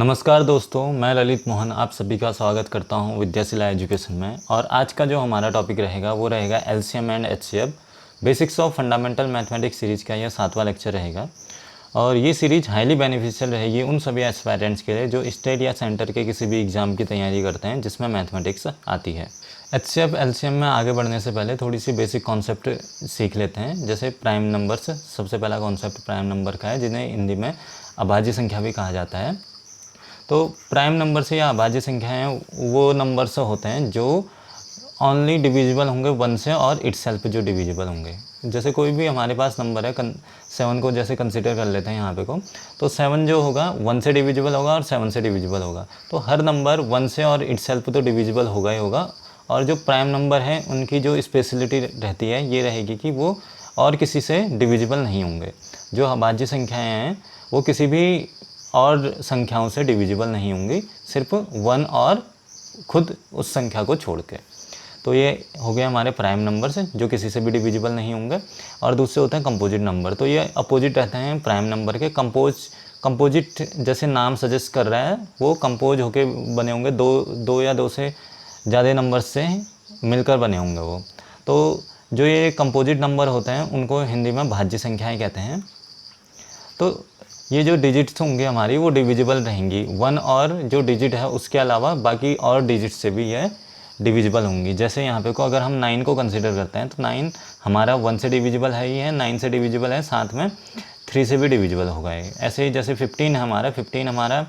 नमस्कार दोस्तों, मैं ललित मोहन आप सभी का स्वागत करता हूं विद्याशिला एजुकेशन में। और आज का जो हमारा टॉपिक रहेगा वो रहेगा LCM and HCF basics of fundamental mathematics series का यह 7वां लेक्चर रहेगा। और ये सीरीज हाईली बेनिफिशियल रहेगी उन सभी एस्पायरेंट्स के लिए जो स्टेट या सेंटर के किसी भी एग्ज़ाम की तैयारी करते हैं जिसमें मैथमेटिक्स आती है। एचसीएफ एलसीएम में आगे बढ़ने से पहले थोड़ी सी बेसिक कॉन्सेप्ट सीख लेते हैं। जैसे प्राइम नंबर्स, सबसे पहला कॉन्सेप्ट प्राइम नंबर का है जिन्हें हिंदी में अभाज्य संख्या भी कहा जाता है। तो प्राइम नंबर से या अभाज्य संख्याएं वो नंबर्स होते हैं जो ओनली डिविजिबल होंगे 1 से और इटसेल्फ जो डिविजिबल होंगे। जैसे कोई भी हमारे पास नंबर है 7 को जैसे कंसिडर कर लेते हैं यहाँ पे को, तो 7 जो होगा 1 से डिविजिबल होगा और 7 से डिविजिबल होगा। तो हर नंबर 1 से और इटसेल्फ तो डिविजिबल होगा ही होगा। और जो प्राइम नंबर हैं उनकी जो स्पेशलिटी रहती है ये रहेगी कि वो और किसी से डिविजिबल नहीं होंगे। जो अभाज्य संख्याएँ हैं वो किसी भी और संख्याओं से डिविजिबल नहीं होंगी, सिर्फ 1 और खुद उस संख्या को छोड़ के। तो ये हो गया हमारे प्राइम नंबर से जो किसी से भी डिविजिबल नहीं होंगे। और दूसरे होते हैं कंपोजिट नंबर। तो ये अपोजिट रहते हैं प्राइम नंबर के। कंपोजिट जैसे नाम सजेस्ट कर रहा है वो कंपोज होके बने होंगे, दो या दो से ज़्यादा नंबर से मिलकर बने होंगे वो। तो जो ये कंपोजिट नंबर होते हैं उनको हिंदी में भाज्य संख्याएँ कहते हैं। तो ये जो डिजिट्स होंगे हमारी वो डिविजिबल रहेंगी। 1 और जो डिजिट है उसके अलावा बाकी और डिजिट से भी ये डिविजिबल होंगी। जैसे यहाँ पे को अगर हम 9 को कंसिडर करते हैं तो 9 हमारा 1 से डिविजिबल है ही है, 9 से डिविजिबल है, साथ में 3 से भी डिविजिबल होगा। ऐसे ही जैसे 15 है हमारा, 15 हमारा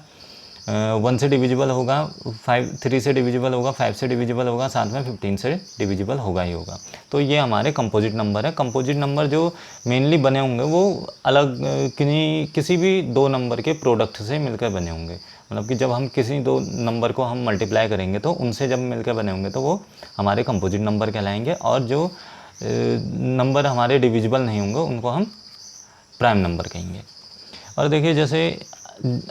1 से डिविजिबल होगा, 3 से डिविजिबल होगा, 5 से डिविजिबल होगा, साथ में 15 से डिविजिबल होगा ही होगा। तो ये हमारे कंपोजिट नंबर है। कंपोजिट नंबर जो मेनली बने होंगे वो अलग किसी भी दो नंबर के प्रोडक्ट से मिलकर बने होंगे। मतलब कि जब हम किसी दो नंबर को हम मल्टीप्लाई करेंगे तो उनसे जब मिलकर बने होंगे तो वो हमारे कंपोजिट नंबर कहलाएंगे। और जो नंबर हमारे डिविजिबल नहीं होंगे उनको हम प्राइम नंबर कहेंगे। और देखिए जैसे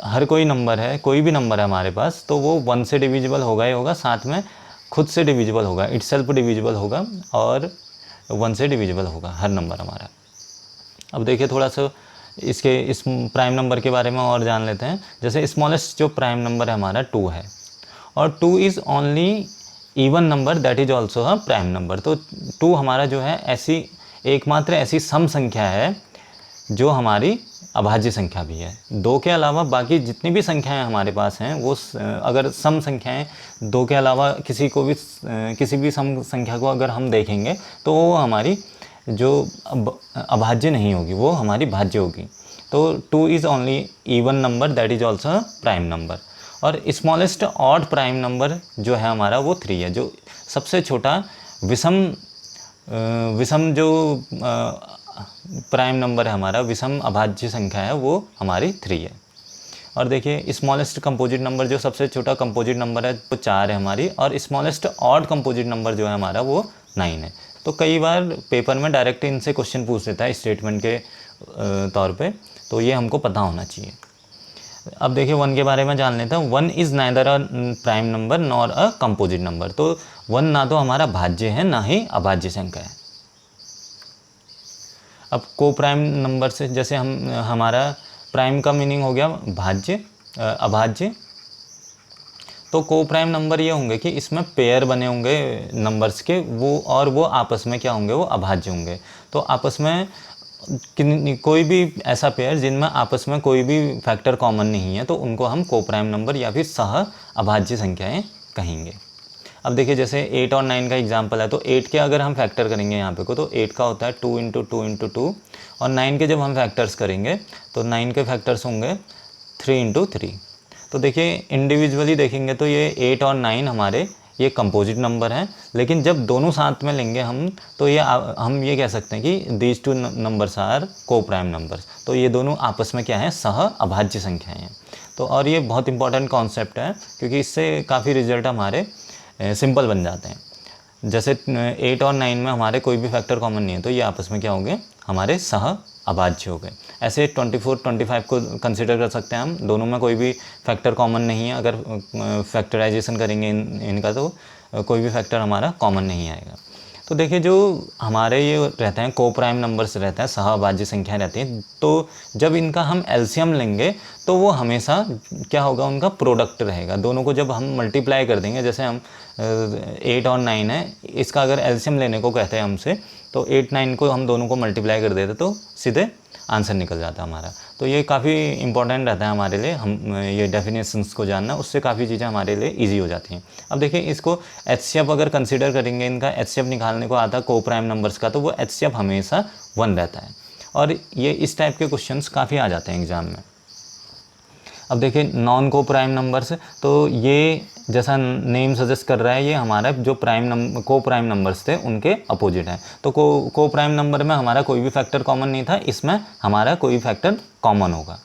हर कोई नंबर है, कोई भी नंबर है हमारे पास, तो वो 1 से डिविजिबल होगा ही होगा, साथ में खुद से डिविजिबल होगा, इटसेल्फ डिविजिबल होगा और 1 से डिविजिबल होगा हर नंबर हमारा। अब देखिए थोड़ा सा इस प्राइम नंबर के बारे में और जान लेते हैं। जैसे स्मॉलेस्ट जो प्राइम नंबर है हमारा 2 है, और 2 is only even number that is also a prime number. तो 2 हमारा जो है ऐसी एकमात्र ऐसी सम संख्या है जो हमारी अभाज्य संख्या भी है। 2 के अलावा बाकी जितनी भी संख्याएं हमारे पास हैं वो अगर सम संख्याएं 2 के अलावा किसी भी सम संख्या को अगर हम देखेंगे तो वो हमारी जो अभाज्य नहीं होगी, वो हमारी भाज्य होगी। तो 2 is only even number that is also prime number. और स्मॉलेस्ट ऑड प्राइम नंबर जो है हमारा वो 3 है। जो सबसे छोटा विषम जो प्राइम नंबर है हमारा, विषम अभाज्य संख्या है, वो हमारी 3 है। और देखिए स्मॉलेस्ट कंपोजिट नंबर जो सबसे छोटा कंपोजिट नंबर है वो 4 है हमारी। और स्मॉलेस्ट ऑड कंपोजिट नंबर जो है हमारा वो 9 है। तो कई बार पेपर में डायरेक्ट इनसे क्वेश्चन पूछ देता है स्टेटमेंट के तौर पे, तो ये हमको पता होना चाहिए। अब देखिए 1 के बारे में जान लेते हैं। 1 is neither a prime number nor a composite number. तो 1 ना तो हमारा भाज्य है ना ही अभाज्य संख्या है। अब को प्राइम नंबर से जैसे हमारा प्राइम का मीनिंग हो गया भाज्य, अभाज्य। तो को प्राइम नंबर ये होंगे कि इसमें पेयर बने होंगे नंबर्स के, वो आपस में क्या होंगे, वो अभाज्य होंगे। तो आपस में कोई भी ऐसा पेयर जिनमें आपस में कोई भी फैक्टर कॉमन नहीं है तो उनको हम को प्राइम नंबर या फिर सह अभाज्य संख्याएँ कहेंगे। अब देखिए जैसे 8 और 9 का एग्जांपल है, तो 8 के अगर हम फैक्टर करेंगे यहाँ पे को, तो 8 का होता है 2 × 2 × 2, और 9 के जब हम फैक्टर्स करेंगे तो 9 के फैक्टर्स होंगे 3 × 3। तो देखिए इंडिविजुअली देखेंगे तो ये 8 और 9 हमारे ये कंपोजिट नंबर हैं, लेकिन जब दोनों साथ में लेंगे हम तो हम ये कह सकते हैं कि दीज टू नंबर्स आर को प्राइम नंबर्स। तो ये दोनों आपस में क्या है, सह अभाज्य संख्याएँ हैं। तो और ये बहुत इंपॉर्टेंट कॉन्सेप्ट है क्योंकि इससे काफ़ी रिजल्ट हमारे सिंपल बन जाते हैं। जैसे 8 और 9 में हमारे कोई भी फैक्टर कॉमन नहीं है तो ये आपस में क्या होंगे, हमारे सह अभाज्य हो गए। ऐसे 24, 25 को कंसिडर कर सकते हैं हम, दोनों में कोई भी फैक्टर कॉमन नहीं है। अगर फैक्टराइजेशन करेंगे इनका तो कोई भी फैक्टर हमारा कॉमन नहीं आएगा। तो देखिए जो हमारे ये रहते हैं को प्राइम नंबर्स रहते हैं, सह अभाज्य संख्याएँ रहती हैं, तो जब इनका हम एलसीएम लेंगे तो वो हमेशा क्या होगा, उनका प्रोडक्ट रहेगा। दोनों को जब हम मल्टीप्लाई कर देंगे, जैसे हम 8 और 9 है, इसका अगर एलसीएम लेने को कहते हैं हमसे, तो 8 9 को हम दोनों को मल्टीप्लाई कर देते तो सीधे आंसर निकल जाता हमारा। तो ये काफ़ी इंपॉर्टेंट रहता है हमारे लिए, हम ये डेफिनेशंस को जानना, उससे काफ़ी चीज़ें हमारे लिए इजी हो जाती हैं। अब देखिए इसको एचसीएफ अगर कंसीडर करेंगे, इनका एचसीएफ निकालने को आता है को प्राइम नंबर्स का, तो वो एचसीएफ हमेशा 1 रहता है। और ये इस टाइप के क्वेश्चंस काफ़ी आ जाते हैं एग्ज़ाम में। अब देखिए नॉन को प्राइम नंबर्स, तो ये जैसा नेम सजेस्ट कर रहा है, ये हमारा जो को प्राइम नंबर्स थे उनके अपोजिट है। तो को प्राइम नंबर में हमारा कोई भी फैक्टर कॉमन नहीं था, इसमें हमारा कोई फैक्टर कॉमन होगा।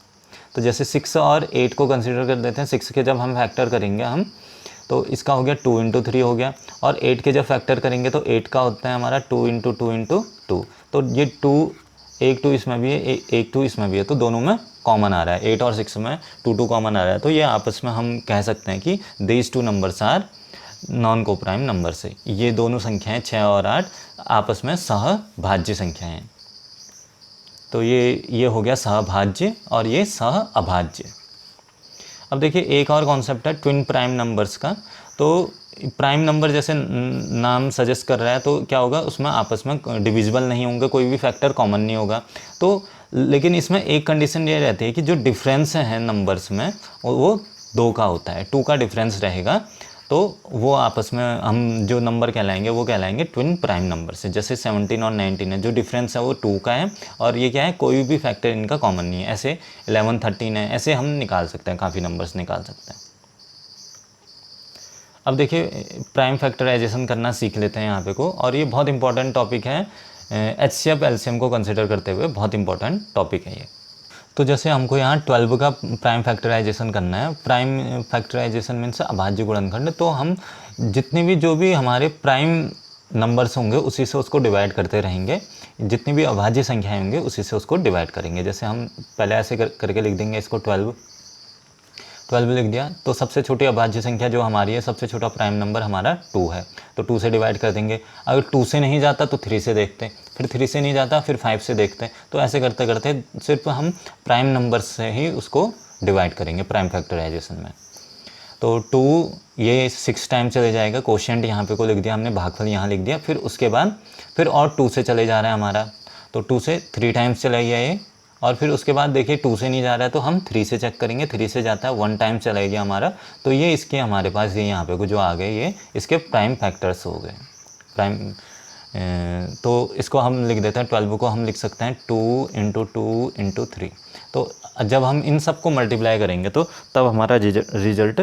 तो जैसे 6 और 8 को कंसीडर कर देते हैं। 6 के जब हम फैक्टर करेंगे हम, तो इसका हो गया 2 × 3 हो गया। और 8 के जब फैक्टर करेंगे तो 8 का होता है हमारा 2 × 2 × 2। तो ये 2 एक 2 इसमें भी है, एक 2 इसमें भी है, तो दोनों में कॉमन आ रहा है। 8 और 6 में 2 कॉमन आ रहा है। तो ये आपस में हम कह सकते हैं कि दीज 2 नंबर्स आर नॉन को प्राइम नंबर से। ये दोनों संख्याएं 6 और 8 आपस में सहभाज्य संख्याएं हैं। तो ये हो गया सहभाज्य और ये सहअभाज्य। अब देखिए एक और कॉन्सेप्ट है ट्विन प्राइम नंबर्स का। तो प्राइम नंबर जैसे नाम सजेस्ट कर रहा है, तो क्या होगा, उसमें आपस में डिविजिबल नहीं होंगे, कोई भी फैक्टर कॉमन नहीं होगा। तो लेकिन इसमें एक कंडीशन ये रहती है कि जो डिफरेंस है नंबर्स में वो 2 का होता है, 2 का डिफरेंस रहेगा। तो वो आपस में हम जो नंबर कहलाएंगे वो कहलाएंगे ट्विन प्राइम नंबर से। जैसे 17 और 19 है, जो डिफरेंस है वो 2 का है, और ये क्या है, कोई भी फैक्टर इनका कॉमन नहीं है। ऐसे 11 13 है, ऐसे हम निकाल सकते हैं, काफ़ी नंबर्स निकाल सकते हैं। अब देखिए प्राइम फैक्टराइजेशन करना सीख लेते हैं यहाँ पे को, और ये बहुत इंपॉर्टेंट टॉपिक है। एचसीएफ एलसीएम को कंसिडर करते हुए बहुत इंपॉर्टेंट टॉपिक है ये। तो जैसे हमको यहाँ 12 का प्राइम फैक्टराइजेशन करना है। प्राइम फैक्टराइजेशन मीन्स अभाज्य गुणनखंड। तो हम जितने भी जो भी हमारे प्राइम नंबर्स होंगे उसी से उसको डिवाइड करते रहेंगे, जितनी भी अभाज्य संख्याएं होंगे उसी से उसको डिवाइड करेंगे। जैसे हम पहले ऐसे करके लिख देंगे इसको 12 लिख दिया। तो सबसे छोटी अभाज्य संख्या जो हमारी है, सबसे छोटा प्राइम नंबर हमारा 2 है, तो 2 से डिवाइड कर देंगे। अगर 2 से नहीं जाता तो 3 से देखते, फिर 3 से नहीं जाता फिर 5 से देखते। तो ऐसे करते करते सिर्फ हम प्राइम नंबर से ही उसको डिवाइड करेंगे प्राइम फैक्टराइजेशन में। तो 2 ये 6 टाइम चले जाएगा। कोशेंट यहाँ पे को लिख दिया हमने, भागफल यहाँ लिख दिया। फिर उसके बाद फिर और 2 से चले जा रहा है हमारा, तो 2 से 3 टाइम्स चला गया ये। और फिर उसके बाद देखिए 2 से नहीं जा रहा है तो हम 3 से चेक करेंगे, 3 से जाता है 1 टाइम चला गया हमारा। तो ये इसके हमारे पास ये यहाँ पे को जो आ गए ये इसके प्राइम फैक्टर्स हो गए प्राइम। तो इसको हम लिख देते हैं, 12 को हम लिख सकते हैं 2 × 2 × 3। तो जब हम इन सब को मल्टीप्लाई करेंगे तो तब हमारा रिजल्ट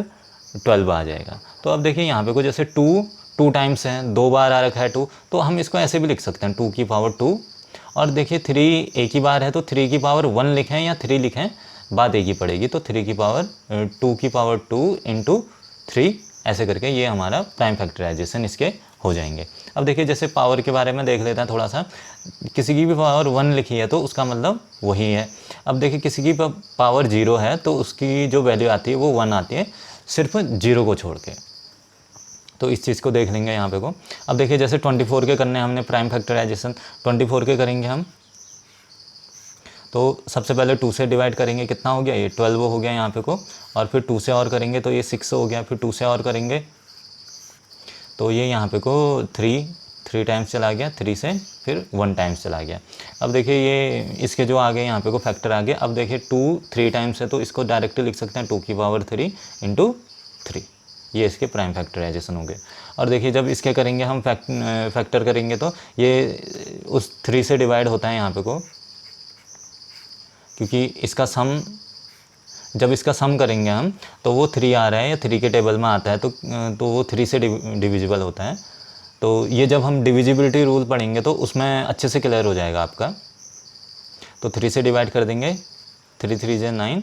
12 आ जाएगा। तो अब देखिए यहाँ पे को जैसे 2 टाइम्स है, 2 बार आ रखा है 2, तो हम इसको ऐसे भी लिख सकते हैं 2 की पावर 2। और देखिए 3 एक ही बार है तो 3 की पावर 1 लिखें या 3 लिखें, बात एक ही पड़ेगी। तो 3 की पावर 2 की पावर 2 × 3 ऐसे करके ये हमारा प्राइम फैक्टराइजेशन इसके हो जाएंगे। अब देखिए जैसे पावर के बारे में देख लेते हैं थोड़ा सा। किसी की भी पावर 1 लिखी है तो उसका मतलब वही है। अब देखिए किसी की पावर 0 है तो उसकी जो वैल्यू आती है वो 1 आती है, सिर्फ 0 को छोड़ के। तो इस चीज़ को देख लेंगे यहाँ पे को। अब देखिए जैसे 24 के करने हमने प्राइम फैक्टराइजेशन, 24 के करेंगे हम। तो सबसे पहले 2 से डिवाइड करेंगे, कितना हो गया ये 12 हो गया यहाँ पे को। और फिर 2 से और करेंगे तो ये 6 हो गया। फिर 2 से और करेंगे तो ये यहाँ पे को 3 टाइम्स चला गया, 3 से फिर 1 टाइम्स चला गया। अब देखिए ये इसके जो आ गए यहाँ पे को फैक्टर आ गया। अब देखिए 2 3 टाइम्स है तो इसको डायरेक्टली लिख सकते हैं 2 की पावर 3 × 3। ये इसके प्राइम फैक्टराइजेशन हो गए। और देखिए जब इसके करेंगे हम फैक्टर करेंगे तो ये उस 3 से डिवाइड होता है यहाँ पे को, क्योंकि इसका सम, जब इसका सम करेंगे हम तो वो 3 आ रहा है या 3 के टेबल में आता है, तो वो 3 से डिविजिबल होता है। तो ये जब हम डिविजिबिलिटी रूल पढ़ेंगे तो उसमें अच्छे से क्लियर हो जाएगा आपका। तो 3 से डिवाइड कर देंगे, 3 3 × 9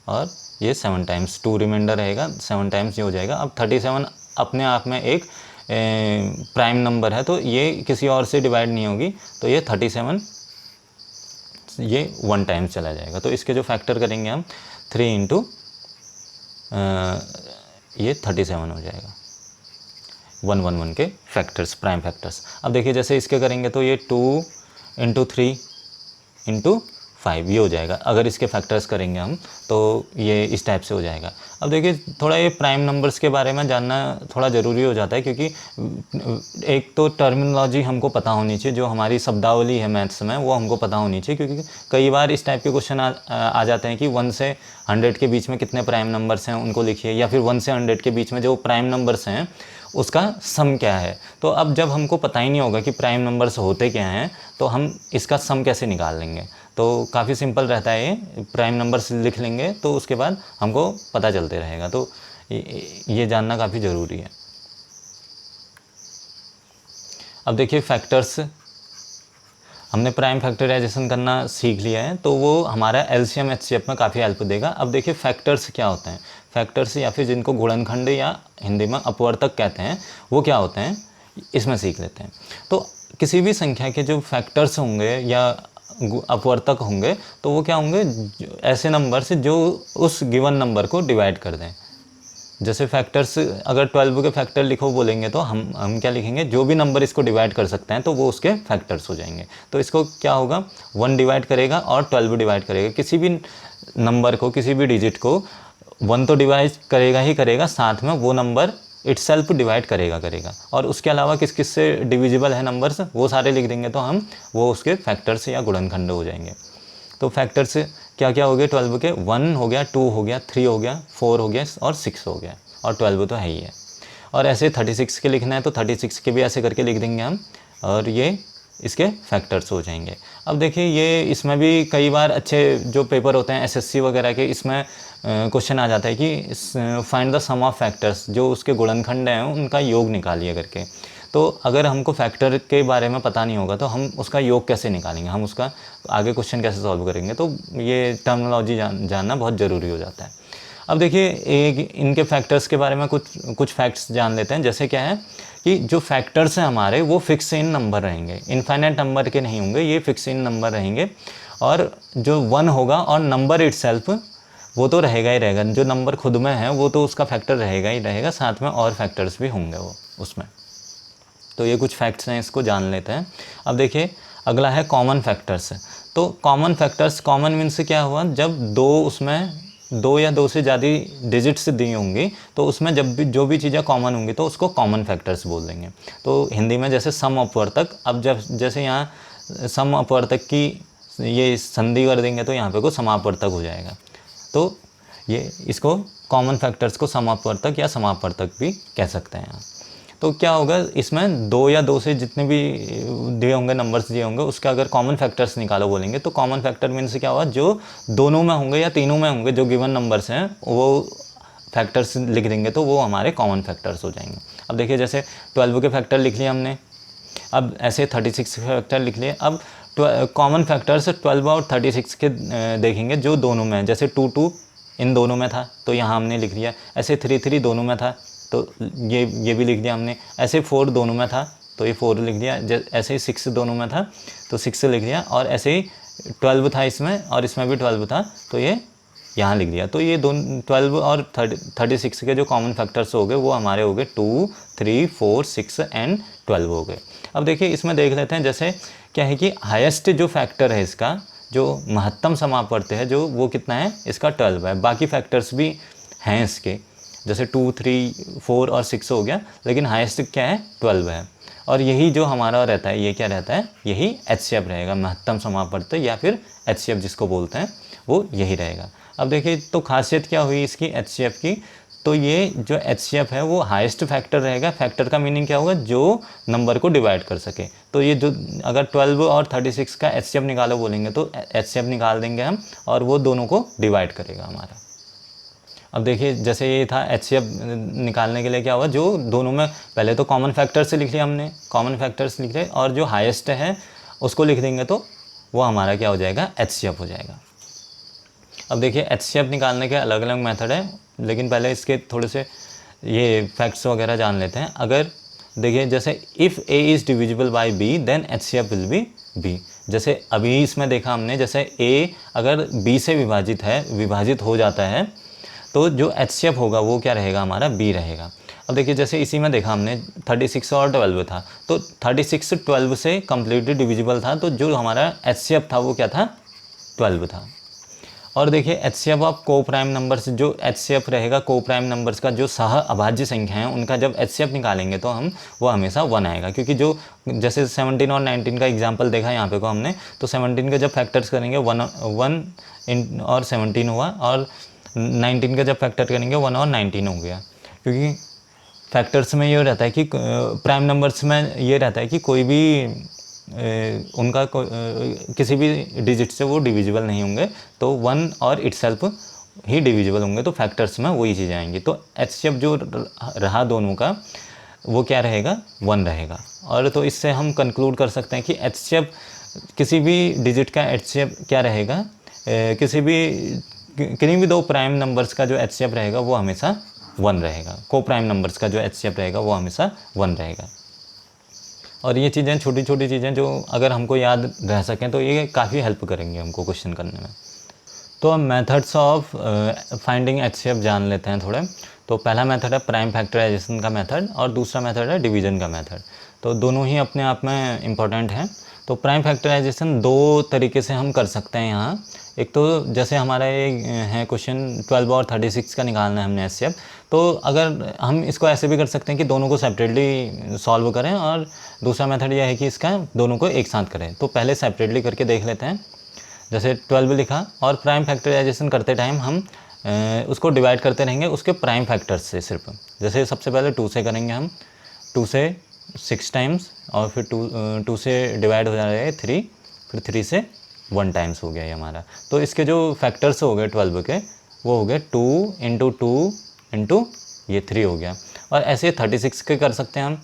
और ये 7 टाइम्स, 2 रिमाइंडर रहेगा, 7 टाइम्स ये हो जाएगा। अब 37 अपने आप में एक प्राइम नंबर है तो ये किसी और से डिवाइड नहीं होगी, तो ये 37 ये 1 टाइम्स चला जाएगा। तो इसके जो फैक्टर करेंगे हम 3 × ये 37 हो जाएगा। 1 1 1 के फैक्टर्स, प्राइम फैक्टर्स। अब देखिए जैसे इसके करेंगे तो ये 2 × 3 × 5 ये हो जाएगा। अगर इसके फैक्टर्स करेंगे हम तो ये इस टाइप से हो जाएगा। अब देखिए थोड़ा ये प्राइम नंबर्स के बारे में जानना थोड़ा ज़रूरी हो जाता है, क्योंकि एक तो टर्मिनोलॉजी हमको पता होनी चाहिए, जो हमारी शब्दावली है मैथ्स में वो हमको पता होनी चाहिए, क्योंकि कई बार इस टाइप के क्वेश्चन आ जाते हैं कि 1 से 100 के बीच में कितने प्राइम नंबर्स हैं उनको लिखिए, या फिर 1 से 100 के बीच में जो प्राइम नंबर्स हैं उसका सम क्या है। तो अब जब हमको पता ही नहीं होगा कि प्राइम नंबर्स होते क्या हैं तो हम इसका सम कैसे निकाल लेंगे। तो काफ़ी सिंपल रहता है, ये प्राइम नंबर्स लिख लेंगे तो उसके बाद हमको पता चलते रहेगा। तो ये जानना काफ़ी ज़रूरी है। अब देखिए फैक्टर्स, हमने प्राइम फैक्टराइजेशन करना सीख लिया है तो वो हमारा एलसीएम एचसीएफ में काफ़ी हेल्प देगा। अब देखिए फैक्टर्स क्या होते हैं। फैक्टर्स या फिर जिनको गुणनखंड या हिंदी में अपवर्तक कहते हैं वो क्या होते हैं, इसमें सीख लेते हैं। तो किसी भी संख्या के जो फैक्टर्स होंगे या अपवर्तक होंगे तो वो क्या होंगे, ऐसे नंबर से जो उस गिवन नंबर को डिवाइड कर दें। जैसे फैक्टर्स, अगर 12 के फैक्टर लिखो बोलेंगे तो हम क्या लिखेंगे, जो भी नंबर इसको डिवाइड कर सकते हैं तो वो उसके फैक्टर्स हो जाएंगे। तो इसको क्या होगा, 1 डिवाइड करेगा और 12 डिवाइड करेगा। किसी भी नंबर को, किसी भी डिजिट को 1 तो डिवाइड करेगा ही करेगा, साथ में वो नंबर इटसेल्फ डिवाइड करेगा। और उसके अलावा किस किस से डिविजिबल है नंबर्स वो सारे लिख देंगे तो हम वो उसके फैक्टर्स या गुणनखंड हो जाएंगे। तो फैक्टर्स क्या क्या हो गए 12 के, 1 हो गया, 2 हो गया, 3 हो गया, 4 हो गया और 6 हो गया, और 12 तो है ही है। और ऐसे 36 के लिखना है तो 36 के भी ऐसे करके लिख देंगे हम, और ये इसके फैक्टर्स हो जाएंगे। अब देखिए ये इसमें भी कई बार अच्छे जो पेपर होते हैं एसएससी वगैरह के, इसमें क्वेश्चन आ जाता है कि find the sum of factors, जो उसके गुणनखंड हैं उनका योग निकालिए करके। तो अगर हमको फैक्टर के बारे में पता नहीं होगा तो हम उसका योग कैसे निकालेंगे, हम उसका आगे क्वेश्चन कैसे सॉल्व करेंगे। तो ये टर्मिनोलॉजी जानना बहुत ज़रूरी हो जाता है। अब देखिए एक इनके फैक्टर्स के बारे में कुछ फैक्ट्स जान लेते हैं। जैसे क्या है कि जो फैक्टर्स हैं हमारे वो फिक्स इन नंबर रहेंगे, इनफाइनाइट नंबर के नहीं होंगे, ये फिक्स इन नंबर रहेंगे। और जो 1 होगा और नंबर इटसेल्फ वो तो रहेगा ही रहेगा, जो नंबर खुद में है वो तो उसका फैक्टर रहेगा ही रहेगा, साथ में और फैक्टर्स भी होंगे वो उसमें। तो ये कुछ फैक्ट्स हैं, इसको जान लेते हैं। अब देखिए अगला है कॉमन फैक्टर्स। तो कॉमन फैक्टर्स, कॉमन मीन्स क्या हुआ, जब उसमें 2 या 2 से ज़्यादा डिजिट्स दी होंगी तो उसमें जब भी जो भी चीज़ें कॉमन होंगी तो उसको कॉमन फैक्टर्स बोल देंगे। तो हिंदी में जैसे सम अपवर्तक, अब जैसे यहाँ सम अपवर्तक की ये संधि कर देंगे तो यहाँ पे को समापवर्तक हो जाएगा। तो ये इसको कॉमन फैक्टर्स को समापवर्तक या समापवर्तक भी कह सकते हैं। तो क्या होगा, इसमें 2 या 2 से जितने भी दिए होंगे नंबर्स दिए होंगे उसका अगर कॉमन फैक्टर्स निकालो बोलेंगे तो कॉमन फैक्टर मीन्स क्या होगा, जो दोनों में होंगे या तीनों में होंगे, जो गिवन नंबर्स हैं वो फैक्टर्स लिख देंगे तो वो हमारे कॉमन फैक्टर्स हो जाएंगे। अब देखिए जैसे 12 के फैक्टर लिख लिए हमने, अब ऐसे 36 के फैक्टर लिख लिए। अब कॉमन फैक्टर्स 12 और 36 के देखेंगे जो दोनों में, जैसे 2 इन दोनों में था तो यहाँ हमने लिख लिया, ऐसे 3 दोनों में था तो ये भी लिख दिया हमने, ऐसे 4 दोनों में था तो ये 4 लिख दिया, ऐसे ही 6 दोनों में था तो 6 लिख दिया, और ऐसे ही 12 था इसमें और इसमें भी 12 था तो ये यहाँ लिख दिया। तो ये 12 और 36 के जो कॉमन फैक्टर्स हो गए वो हमारे हो गए 2, 3, 4, 6 एंड 12 हो गए। अब देखिए इसमें देख लेते हैं, जैसे क्या है कि हाईएस्ट जो फैक्टर है इसका, जो महत्तम समापवर्त है जो वो कितना है, इसका 12 है। बाकी फैक्टर्स भी हैं इसके, जैसे 2, 3, 4 और 6 हो गया, लेकिन हाईएस्ट क्या है 12 है। और यही जो हमारा रहता है, ये क्या रहता है, यही एचसीएफ रहेगा, महत्तम समापवर्त या फिर एचसीएफ जिसको बोलते हैं वो यही रहेगा। अब देखिए तो खासियत क्या हुई इसकी एचसीएफ की, तो ये जो एचसीएफ है वो हाईएस्ट फैक्टर रहेगा। फैक्टर का मीनिंग क्या होगा, जो नंबर को डिवाइड कर सके। तो ये जो अगर 12 और 36 का एचसीएफ निकालो बोलेंगे तो एचसीएफ निकाल देंगे हम और वो दोनों को डिवाइड करेगा हमारा। अब देखिए जैसे ये था एचसीएफ निकालने के लिए क्या हुआ, जो दोनों में पहले तो कॉमन फैक्टर से लिख लिया हमने, कॉमन फैक्टर्स लिख लिया और जो हाईएस्ट है उसको लिख देंगे तो वो हमारा क्या हो जाएगा, एचसीएफ हो जाएगा। अब देखिए एचसीएफ निकालने के अलग अलग मेथड है, लेकिन पहले इसके थोड़े से ये फैक्ट्स वगैरह जान लेते हैं। अगर देखिए जैसे if A is divisible by B then HCF will be B. जैसे अभी इसमें देखा हमने, जैसे ए अगर बी से विभाजित हो जाता है तो जो एचसीएफ होगा वो क्या रहेगा, हमारा बी रहेगा। अब देखिए जैसे इसी में देखा हमने 36 और 12 था, तो 36 12 से कम्प्लीटली डिविजिबल था, तो जो हमारा एचसीएफ था वो क्या था, 12 था। और देखिए HCF ऑफ को प्राइम नंबर्स, जो HCF रहेगा को प्राइम नंबर्स का जो सह अभाज्य संख्या है उनका जब HCF निकालेंगे तो हम वो हमेशा 1 आएगा, क्योंकि जो जैसे 17 और 19 का एग्जांपल देखा यहाँ पे को हमने, तो 17 का जब फैक्टर्स करेंगे 1 इन और 17 हुआ, और 19 का जब फैक्टर करेंगे 1 और 19 हो गया। क्योंकि फैक्टर्स में ये रहता है कि प्राइम नंबर्स में ये रहता है कि कोई भी उनका किसी भी डिजिट से वो डिविजिबल नहीं होंगे, तो 1 और इटसेल्फ ही डिविजिबल होंगे, तो फैक्टर्स में वही चीज़ें आएंगी। तो HCF जो रहा दोनों का वो क्या रहेगा, 1 रहेगा। और तो इससे हम कंक्लूड कर सकते हैं कि HCF किसी भी डिजिट का HCF क्या रहेगा, किसी भी दो प्राइम नंबर्स का जो HCF रहेगा वो हमेशा 1 रहेगा। को प्राइम नंबर्स का जो HCF रहेगा वो हमेशा 1 रहेगा। और ये चीज़ें छोटी छोटी चीज़ें जो अगर हमको याद रह सकें तो ये काफ़ी हेल्प करेंगे हमको क्वेश्चन करने में। तो हम मेथड्स ऑफ फाइंडिंग HCF जान लेते हैं थोड़े। तो पहला मेथड है प्राइम फैक्टराइजेशन का मेथड, और दूसरा मेथड है डिवीजन का मेथड। तो दोनों ही अपने आप में इम्पॉर्टेंट हैं। तो प्राइम फैक्टराइजेशन 2 तरीके से हम कर सकते हैं यहाँ। एक तो जैसे हमारा ये है क्वेश्चन 12 और 36 का निकालना है हमने HCF, तो अगर हम इसको ऐसे भी कर सकते हैं कि दोनों को सेपरेटली सॉल्व करें, और दूसरा मेथड यह है कि इसका दोनों को एक साथ करें। तो पहले सेपरेटली करके देख लेते हैं। जैसे 12 लिखा, और प्राइम फैक्टराइजेशन करते टाइम हम उसको डिवाइड करते रहेंगे उसके प्राइम फैक्टर्स से सिर्फ। जैसे सबसे पहले 2 से करेंगे हम, 2 से 6 टाइम्स, और फिर 2 से डिवाइड हो जाएगा 3, फिर 3 से 1 टाइम्स हो गया ये हमारा। तो इसके जो फैक्टर्स हो गए 12 के वो हो गए 2 इंटू 2 इंटू ये 3 हो गया। और ऐसे 36 के कर सकते हैं हम।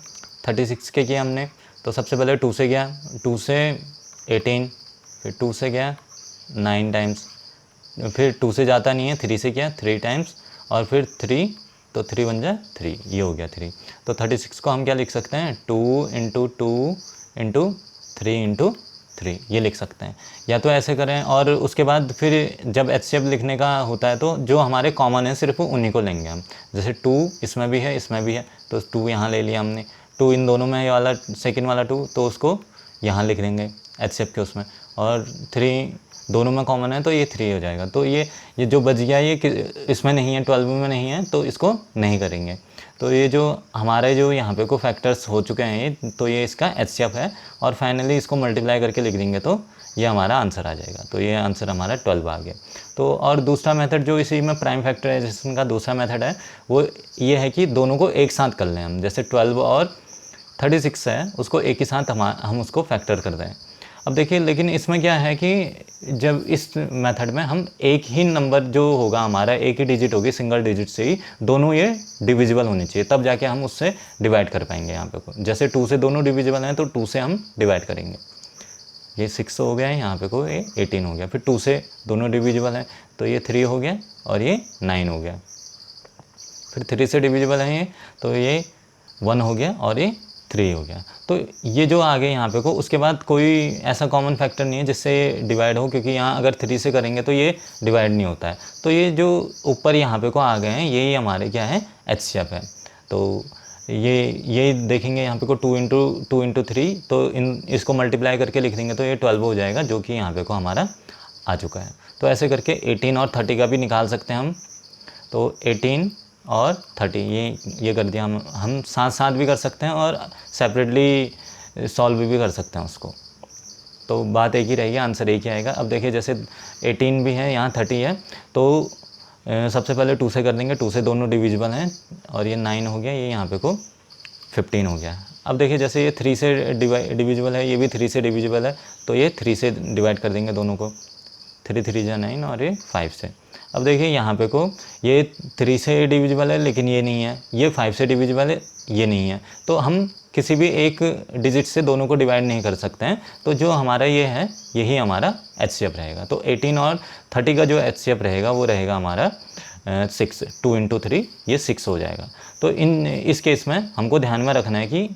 36 के किया हमने, तो सबसे पहले 2 से गया, 2 से 18, फिर 2 से गया 9 टाइम्स, फिर 2 से जाता नहीं है, 3 से किया 3 टाइम्स, और फिर 3, तो 3 बन जाए 3, ये हो गया 3। तो 36 को हम क्या लिख सकते हैं, 2 इंटू 2 इंटू 3 इंटू 3, ये लिख सकते हैं। या तो ऐसे करें, और उसके बाद फिर जब HCF लिखने का होता है तो जो हमारे कॉमन है सिर्फ उन्हीं को लेंगे हम। जैसे 2 इसमें भी है इसमें भी है, तो 2 यहाँ ले लिया हमने, 2 इन दोनों में, ये वाला सेकंड वाला 2, तो उसको यहाँ लिख देंगे HCF के उसमें, और 3 दोनों में कॉमन है तो ये 3 हो जाएगा। तो ये जो बच गया ये इसमें नहीं है, 12 में नहीं है, तो इसको नहीं करेंगे। तो ये जो हमारे जो यहाँ पे को फैक्टर्स हो चुके हैं ये, तो ये इसका HCF है, और फाइनली इसको मल्टीप्लाई करके लिख देंगे तो ये हमारा आंसर आ जाएगा। तो ये आंसर हमारा 12 आ गया। तो और दूसरा मेथड जो इसी में प्राइम फैक्टराइजेशन का दूसरा मेथड है वो ये है कि दोनों को एक साथ कर लें हम। जैसे 12 और 36 है उसको एक ही साथ हम उसको फैक्टर कर दें। अब देखिए, लेकिन इसमें क्या है कि जब इस मेथड में हम एक ही नंबर जो होगा हमारा, एक ही डिजिट होगी, सिंगल डिजिट से ही दोनों ये डिविजिबल होनी चाहिए, तब जाके हम उससे डिवाइड कर पाएंगे। यहाँ पे जैसे 2 से दोनों डिविजिबल हैं तो 2 से हम डिवाइड करेंगे, ये 6 हो गया है, यहाँ पे को ये 18 हो गया। फिर 2 से दोनों डिविजिबल हैं तो ये 3 हो गया और ये 9 हो गया। फिर 3 से डिविजिबल है ये, तो ये 1 हो गया और ये 3 हो गया। तो ये जो आ गए यहाँ पे को, उसके बाद कोई ऐसा कॉमन फैक्टर नहीं है जिससे डिवाइड हो, क्योंकि यहाँ अगर 3 से करेंगे तो ये डिवाइड नहीं होता है। तो ये जो ऊपर यहाँ पे को आ गए हैं यही हमारे क्या है, HCF है। तो ये देखेंगे यहाँ पे को 2 इंटू 3, तो इसको मल्टीप्लाई करके लिख देंगे तो ये 12 हो जाएगा, जो कि यहाँ पे को हमारा आ चुका है। तो ऐसे करके 18 और 30 का भी निकाल सकते हैं हम। तो 18 और 30 ये कर दिया हम साथ साथ भी कर सकते हैं और सेपरेटली सॉल्व भी कर सकते हैं उसको। तो बात एक ही रहेगी, आंसर एक ही आएगा। अब देखिए जैसे 18 भी है, यहाँ 30 है, तो सबसे पहले 2 से कर देंगे, 2 से दोनों डिविजिबल हैं, और ये 9 हो गया, ये यहाँ पे को 15 हो गया। अब देखिए जैसे ये 3 से डिविजिबल है, ये भी 3 से डिविजिबल है, तो ये 3 से डिवाइड कर देंगे दोनों को, 3 3 जा 9 और ये 5 से। अब देखिए यहाँ पे को ये 3 से डिविजिबल है लेकिन ये नहीं है, ये 5 से डिविजिबल है, ये नहीं है, तो हम किसी भी एक डिजिट से दोनों को डिवाइड नहीं कर सकते हैं। तो जो हमारा ये है यही हमारा HCF रहेगा। तो 18 और 30 का जो HCF रहेगा वो रहेगा हमारा 6, 2 इंटू 3 ये 6 हो जाएगा। तो इस केस में हमको ध्यान में रखना है कि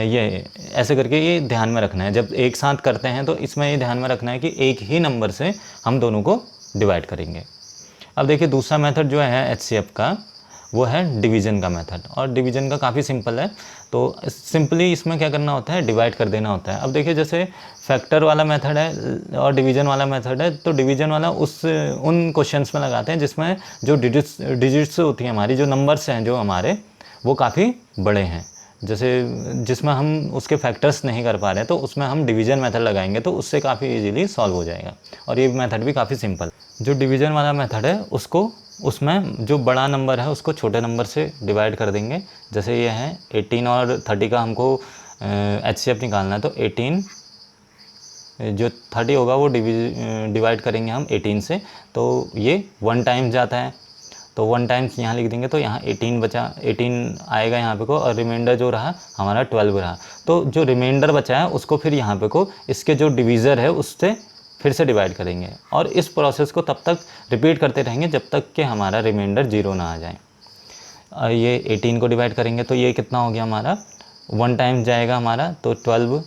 ये ऐसे करके ये ध्यान में रखना है, जब एक साथ करते हैं तो इसमें ये ध्यान में रखना है कि एक ही नंबर से हम दोनों को डिवाइड करेंगे। अब देखिए दूसरा मेथड जो है HCF का वो है डिवीज़न का मेथड। और डिवीज़न का काफ़ी सिंपल है, तो सिंपली इसमें क्या करना होता है, डिवाइड कर देना होता है। अब देखिए जैसे फैक्टर वाला मेथड है और डिवीज़न वाला मेथड है, तो डिवीज़न वाला उन क्वेश्चंस में लगाते हैं जिसमें जो डिजिट्स होती हैं हमारी, जो नंबर्स हैं जो हमारे, वो काफ़ी बड़े हैं। जैसे जिसमें हम उसके फैक्टर्स नहीं कर पा रहे हैं, तो उसमें हम डिवीज़न मेथड लगाएंगे तो उससे काफ़ी इजीली सॉल्व हो जाएगा। और ये मेथड भी काफ़ी सिंपल। जो डिवीज़न वाला मेथड है उसमें जो बड़ा नंबर है उसको छोटे नंबर से डिवाइड कर देंगे। जैसे ये है 18 और 30 का हमको HCF निकालना है, तो 18 जो 30 होगा वो डिवाइड करेंगे हम 18 से, तो ये 1 टाइम्स जाता है, तो 1 टाइम्स यहाँ लिख देंगे, तो यहाँ 18 बचा, 18 आएगा यहाँ पे को, और रिमाइंडर जो रहा हमारा 12 रहा। तो जो रिमाइंडर बचा है उसको फिर यहाँ पे को इसके जो डिवीज़र है उससे फिर से डिवाइड करेंगे, और इस प्रोसेस को तब तक रिपीट करते रहेंगे जब तक कि हमारा रिमाइंडर 0 ना आ जाए। ये 18 को डिवाइड करेंगे तो ये कितना हो गया हमारा, 1 टाइम्स जाएगा हमारा, तो 12,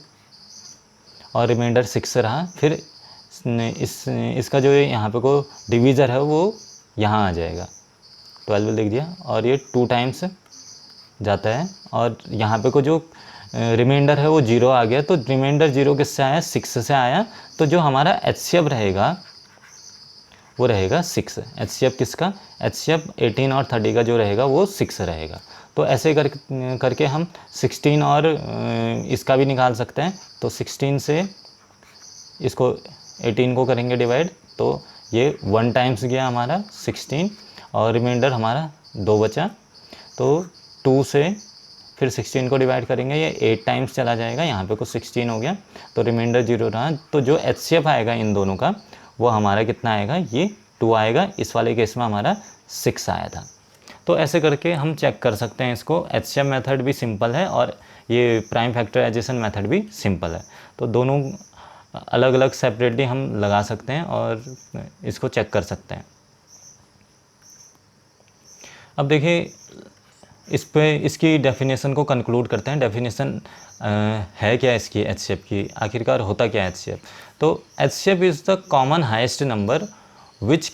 और रिमाइंडर 6 रहा। फिर इसका जो यहाँ पे को डिवीज़र है वो यहाँ आ जाएगा, 12 लिख दिया, और ये 2 टाइम्स जाता है, और यहाँ पे को जो रिमाइंडर है वो 0 आ गया। तो रिमाइंडर 0 किससे आया, 6 से आया, तो जो हमारा HCF रहेगा वो रहेगा 6। HCF किसका, HCF 18 और 30 का जो रहेगा वो 6 रहेगा। तो ऐसे करके हम 16 और इसका भी निकाल सकते हैं। तो 16 से इसको 18 को करेंगे डिवाइड, तो ये 1 टाइम्स गया हमारा 16, और रिमाइंडर हमारा 2 बचा, तो 2 से फिर 16 को डिवाइड करेंगे, ये 8 टाइम्स चला जाएगा, यहाँ पे कुछ 16 हो गया, तो रिमाइंडर 0 रहा। तो जो HCF आएगा इन दोनों का वो हमारा कितना आएगा, ये 2 आएगा। इस वाले केस में हमारा 6 आया था। तो ऐसे करके हम चेक कर सकते हैं इसको। HCF मेथड भी सिंपल है और ये प्राइम फैक्टराइजेशन मेथड भी सिंपल है। तो दोनों अलग अलग सेपरेटली हम लगा सकते हैं और इसको चेक कर सकते हैं। अब देखिए इसकी डेफिनेशन को कंक्लूड करते हैं। डेफिनेशन है क्या इसकी, HCF की आखिरकार होता क्या है HCF। तो HCF is the common highest number which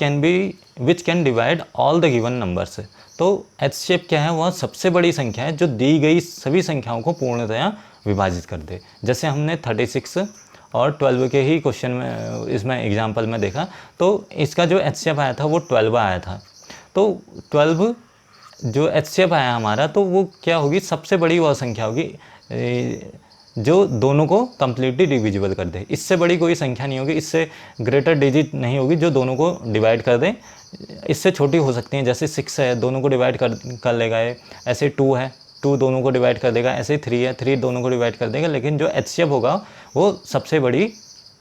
can divide all the given numbers. तो HCF क्या है, वह सबसे बड़ी संख्या है जो दी गई सभी संख्याओं को पूर्णतया विभाजित कर दे। जैसे हमने 36 और 12 के ही क्वेश्चन में इसमें एग्जाम्पल में देखा, तो इसका जो HCF आया था वो 12 आया था। तो 12 जो HCF आया हमारा, तो वो क्या होगी, सबसे बड़ी वह संख्या होगी जो दोनों को कम्प्लीटली डिविजिबल कर दे। इससे बड़ी कोई संख्या नहीं होगी, इससे ग्रेटर डिजिट नहीं होगी जो दोनों को डिवाइड कर दे। इससे छोटी हो सकती हैं, जैसे 6 है, दोनों को डिवाइड कर लेगा ये। ऐसे 2 है, 2 दोनों को डिवाइड कर देगा। ऐसे 3 है, 3 दोनों को डिवाइड कर देगा। लेकिन जो HCF होगा वो सबसे बड़ी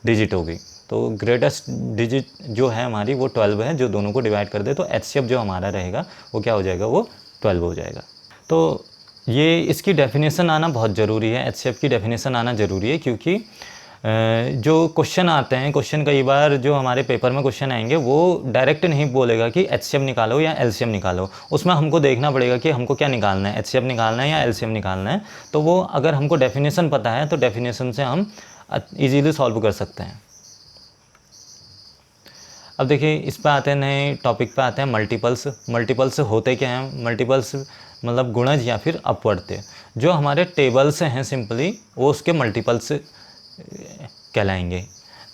डिजिट होगी। तो ग्रेटेस्ट डिजिट जो है हमारी वो 12 है, जो दोनों को डिवाइड कर दे। तो HCF जो हमारा रहेगा वो क्या हो जाएगा, वो 12 हो जाएगा। तो ये इसकी डेफिनेशन आना बहुत ज़रूरी है। HCF की डेफिनेशन आना ज़रूरी है, क्योंकि जो क्वेश्चन आते हैं, क्वेश्चन कई बार जो हमारे पेपर में क्वेश्चन आएंगे वो डायरेक्ट नहीं बोलेगा कि HCF निकालो या LCM निकालो। उसमें हमको देखना पड़ेगा कि हमको क्या निकालना है, HCF निकालना है या LCM निकालना है। तो वो अगर हमको डेफिनेशन पता है तो डेफिनेशन से हम ईजीली सॉल्व कर सकते हैं। अब देखिए इस पे आते हैं, नए टॉपिक पे आते हैं मल्टीपल्स। मल्टीपल्स होते क्या हैं, मल्टीपल्स मतलब गुणज या फिर अपवर्त्य। जो हमारे टेबल्स हैं सिंपली वो उसके मल्टीपल्स कहलाएंगे।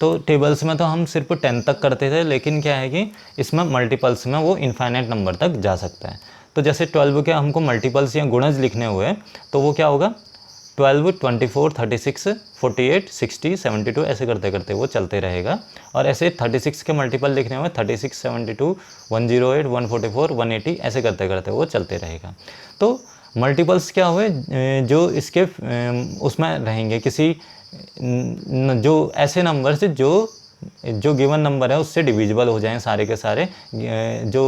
तो टेबल्स में तो हम सिर्फ 10 तक करते थे, लेकिन क्या है कि इसमें मल्टीपल्स में वो इनफाइनाइट नंबर तक जा सकता है। तो जैसे 12 के हमको मल्टीपल्स या गुणज लिखने हुए तो वो क्या होगा, 12, 24, 36, 48, 60, 72 ऐसे करते करते वो चलते रहेगा। और ऐसे 36 के मल्टीपल लिखने हुए 36, 72, 108, 144, 180 ऐसे करते करते वो चलते रहेगा। तो मल्टीपल्स क्या हुए, जो इसके उसमें रहेंगे किसी जो ऐसे नंबर से जो गिवन नंबर है उससे डिविजिबल हो जाएं सारे के सारे, जो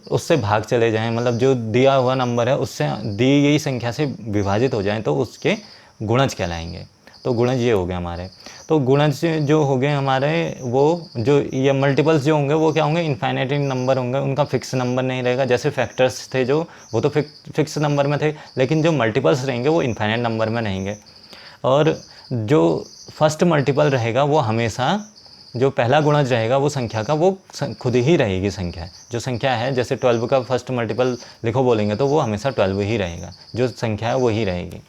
उससे भाग चले जाएं, मतलब जो दिया हुआ नंबर है उससे दी गई संख्या से विभाजित हो जाएं, तो उसके गुणज कहलाएंगे। तो गुणज ये हो गए हमारे। तो गुणज जो हो गए हमारे, वो जो ये मल्टीपल्स जो होंगे वो क्या होंगे, इनफाइनाइट नंबर होंगे, उनका फिक्स नंबर नहीं रहेगा। जैसे फैक्टर्स थे जो, वो तो फिक्स नंबर में थे, लेकिन जो मल्टीपल्स रहेंगे वो इनफाइनाइट नंबर में रहेंगे। और जो फर्स्ट मल्टीपल रहेगा वो हमेशा जो पहला गुणज रहेगा वो संख्या का वो खुद ही रहेगी संख्या, जो संख्या है। जैसे 12 का फर्स्ट मल्टीपल लिखो बोलेंगे तो वो हमेशा 12 ही रहेगा, जो संख्या है वो ही रहेगी।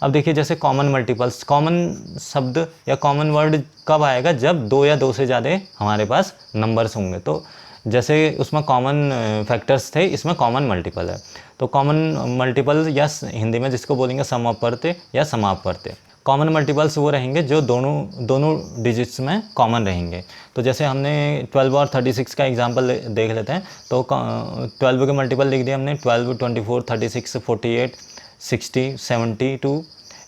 अब देखिए जैसे कॉमन मल्टीपल्स, कॉमन शब्द या कॉमन वर्ड कब आएगा, जब 2 या 2 से ज़्यादा हमारे पास नंबर्स होंगे। तो जैसे उसमें कॉमन फैक्टर्स थे, इसमें कॉमन मल्टीपल है। तो कॉमन मल्टीपल या हिंदी में जिसको बोलेंगे सम अपवर्त्य या समापवर्त्य। कॉमन मल्टीपल्स वो रहेंगे जो दोनों डिजिट्स में कॉमन रहेंगे। तो जैसे हमने 12 और 36 का एग्जांपल देख लेते हैं। तो 12 के मल्टीपल लिख दिए हमने, 12, 24, 36, 48, 60, 72,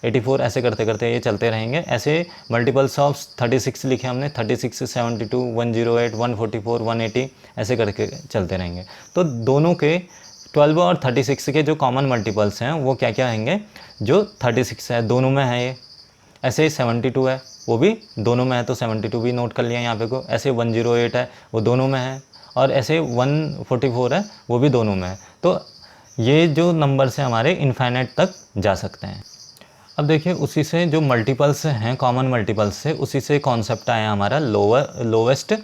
84, ऐसे करते करते ये चलते रहेंगे। ऐसे मल्टीपल्स ऑफ 36 लिखे हमने, 36, 72, 108, 144, 180, ऐसे करके चलते रहेंगे। तो दोनों के 12 और 36 के जो कॉमन मल्टीपल्स हैं वो क्या क्या रहेंगे, जो 36 है दोनों में है ये। ऐसे 72 है वो भी दोनों में है, तो 72 भी नोट कर लिया यहाँ पे को। ऐसे 108 है वो दोनों में है, और ऐसे 144 है वो भी दोनों में है। तो ये जो नंबर्स हैं हमारे इनफाइनाइट तक जा सकते हैं। अब देखिए उसी से जो मल्टीपल्स हैं, कॉमन मल्टीपल्स से, उसी से कॉन्सेप्ट आया हमारा लोवेस्ट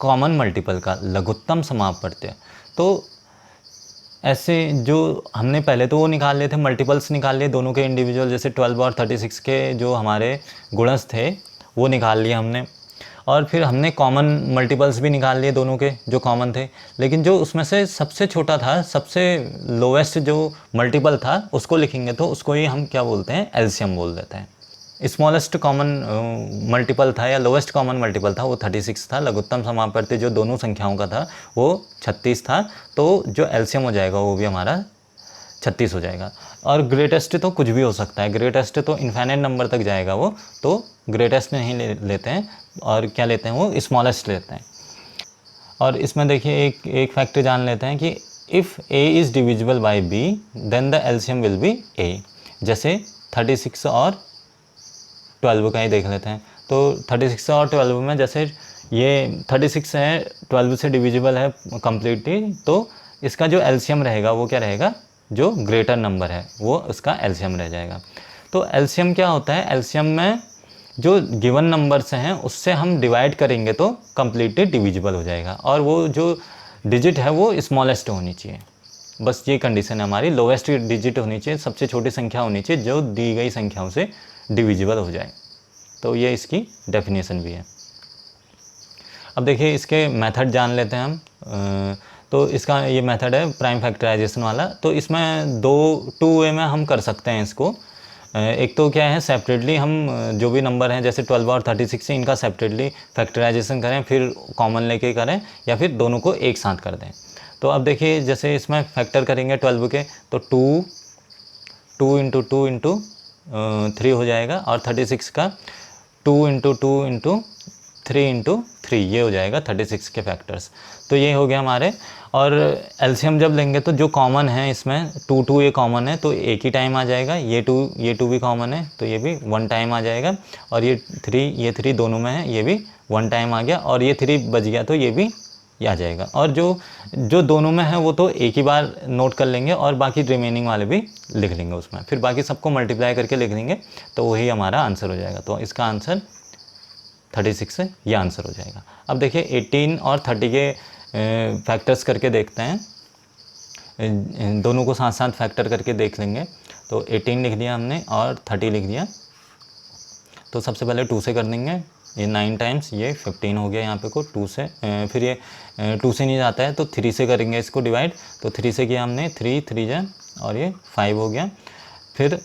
कॉमन मल्टीपल का, लघुत्तम समापवर्त्य। तो ऐसे जो हमने पहले तो वो निकाल लिए थे, मल्टीपल्स निकाल लिए दोनों के इंडिविजुअल, जैसे 12 और 36 के जो हमारे गुणज थे वो निकाल लिए हमने। और फिर हमने कॉमन मल्टीपल्स भी निकाल लिए दोनों के जो कॉमन थे। लेकिन जो उसमें से सबसे छोटा था, सबसे लोवेस्ट जो मल्टीपल था, उसको लिखेंगे तो उसको ही हम क्या बोलते हैं, एलसीएम बोल देते हैं। स्मॉलेस्ट कॉमन मल्टीपल था या लोवेस्ट कॉमन मल्टीपल था वो 36 था। लघुत्तम समापवर्त्य जो दोनों संख्याओं का था वो 36 था। तो जो एलसीएम हो जाएगा वो भी हमारा 36 हो जाएगा। और ग्रेटेस्ट तो कुछ भी हो सकता है, ग्रेटेस्ट तो इनफाइनाइट नंबर तक जाएगा वो, तो ग्रेटेस्ट नहीं लेते हैं, और क्या लेते हैं वो स्मॉलेस्ट लेते हैं। और इसमें देखिए एक फैक्टर जान लेते हैं कि if a is divisible by b then the LCM will be a। जैसे 36 और 12 का ही देख लेते हैं। तो 36 और 12 में जैसे ये 36 है 12 से डिविजिबल है कम्प्लीटली, तो इसका जो एलसीएम रहेगा वो क्या रहेगा, जो ग्रेटर नंबर है वो उसका एलसीएम रह जाएगा। तो एलसीएम क्या होता है, एलसीएम में जो गिवन नंबर्स हैं उससे हम डिवाइड करेंगे तो कम्प्लीटली डिविजिबल हो जाएगा, और वो जो डिजिट है वो स्मॉलेस्ट होनी चाहिए। बस ये कंडीशन है हमारी, लोवेस्ट डिजिट होनी चाहिए, सबसे छोटी संख्या होनी चाहिए जो दी गई संख्याओं से डिविजिबल हो जाए। तो ये इसकी डेफिनेशन भी है। अब देखिए इसके मेथड जान लेते हैं हम। तो इसका ये मेथड है प्राइम फैक्टराइजेशन वाला। तो इसमें टू वे में हम कर सकते हैं इसको। एक तो क्या है, सेपरेटली हम जो भी नंबर हैं जैसे 12 और 36 इनका सेपरेटली फैक्टराइजेशन करें, फिर कॉमन लेके करें, या फिर दोनों को एक साथ कर दें। तो अब देखिए जैसे इसमें फैक्टर करेंगे 12 के, तो 2 इंटू 2 इंटू 3 हो जाएगा, और 36 का 2 इंटू 2 इंटू 3 इंटू 3, ये हो जाएगा 36 के फैक्टर्स। तो ये हो गया हमारे। और एलसीएम जब लेंगे तो जो कॉमन है इसमें 2 ये कॉमन है तो एक ही टाइम आ जाएगा, ये टू भी कॉमन है तो ये भी 1 टाइम आ जाएगा, और ये 3 दोनों में है, ये भी 1 टाइम आ गया, और ये 3 बच गया तो ये भी आ जाएगा। और जो दोनों में है वो तो एक ही बार नोट कर लेंगे, और बाकी रिमेनिंग वाले भी लिख लेंगे उसमें, फिर बाकी सबको मल्टीप्लाई करके लिख लेंगे, तो वही हमारा आंसर हो जाएगा। तो इसका आंसर 36 है, ये आंसर हो जाएगा। अब देखिए 18 और 30 के फैक्टर्स करके देखते हैं, दोनों को साथ साथ फैक्टर करके देख लेंगे। तो 18 लिख दिया हमने और 30 लिख दिया। तो सबसे पहले 2 से कर देंगे, ये 9 टाइम्स, ये 15 हो गया यहाँ पे को 2 से। फिर ये 2 से नहीं जाता है तो 3 से करेंगे इसको डिवाइड। तो 3 से किया हमने, 3 जा, और ये 5 हो गया। फिर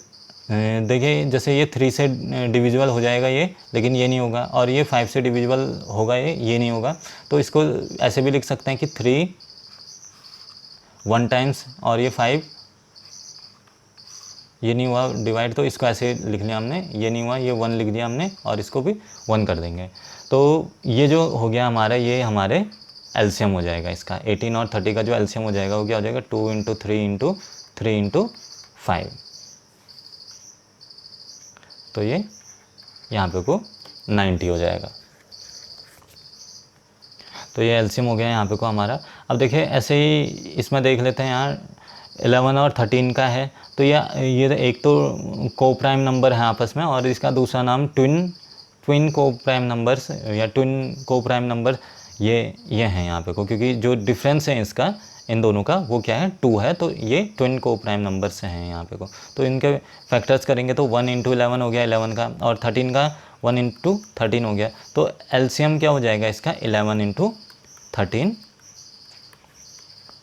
देखिए जैसे ये 3 से डिविजिबल हो जाएगा ये, लेकिन ये नहीं होगा, और ये 5 से डिविजिबल होगा ये नहीं होगा। तो इसको ऐसे भी लिख सकते हैं कि 3 1 टाइम्स, और ये 5 ये नहीं हुआ डिवाइड, तो इसको ऐसे लिख लिया हमने, ये नहीं हुआ, ये 1 लिख दिया हमने, और इसको भी 1 कर देंगे। तो ये जो हो गया हमारा, ये हमारे एलसीएम हो जाएगा इसका। 18 और 30 का जो एलसीएम हो जाएगा वो क्या हो जाएगा, 2 इंटू 3 इंटू 3 इंटू 5। तो ये यहाँ पे को 90 हो जाएगा। तो ये एलसीएम हो गया यहाँ पे को हमारा। अब देखिए ऐसे ही इसमें देख लेते हैं, यहाँ 11 और 13 का है। तो ये एक तो को प्राइम नंबर है आपस में, और इसका दूसरा नाम ट्विन ट्विन को प्राइम नंबर्स या ट्विन को प्राइम नंबर ये हैं यहाँ पे को, क्योंकि जो डिफरेंस है इसका इन दोनों का वो क्या है 2 है, तो ये ट्विन को प्राइम नंबर से हैं यहाँ पे को। तो इनके फैक्टर्स करेंगे तो 1 × 11 हो गया 11 का, और 13 का 1 × 13 हो गया। तो एलसीएम क्या हो जाएगा इसका 11 × 13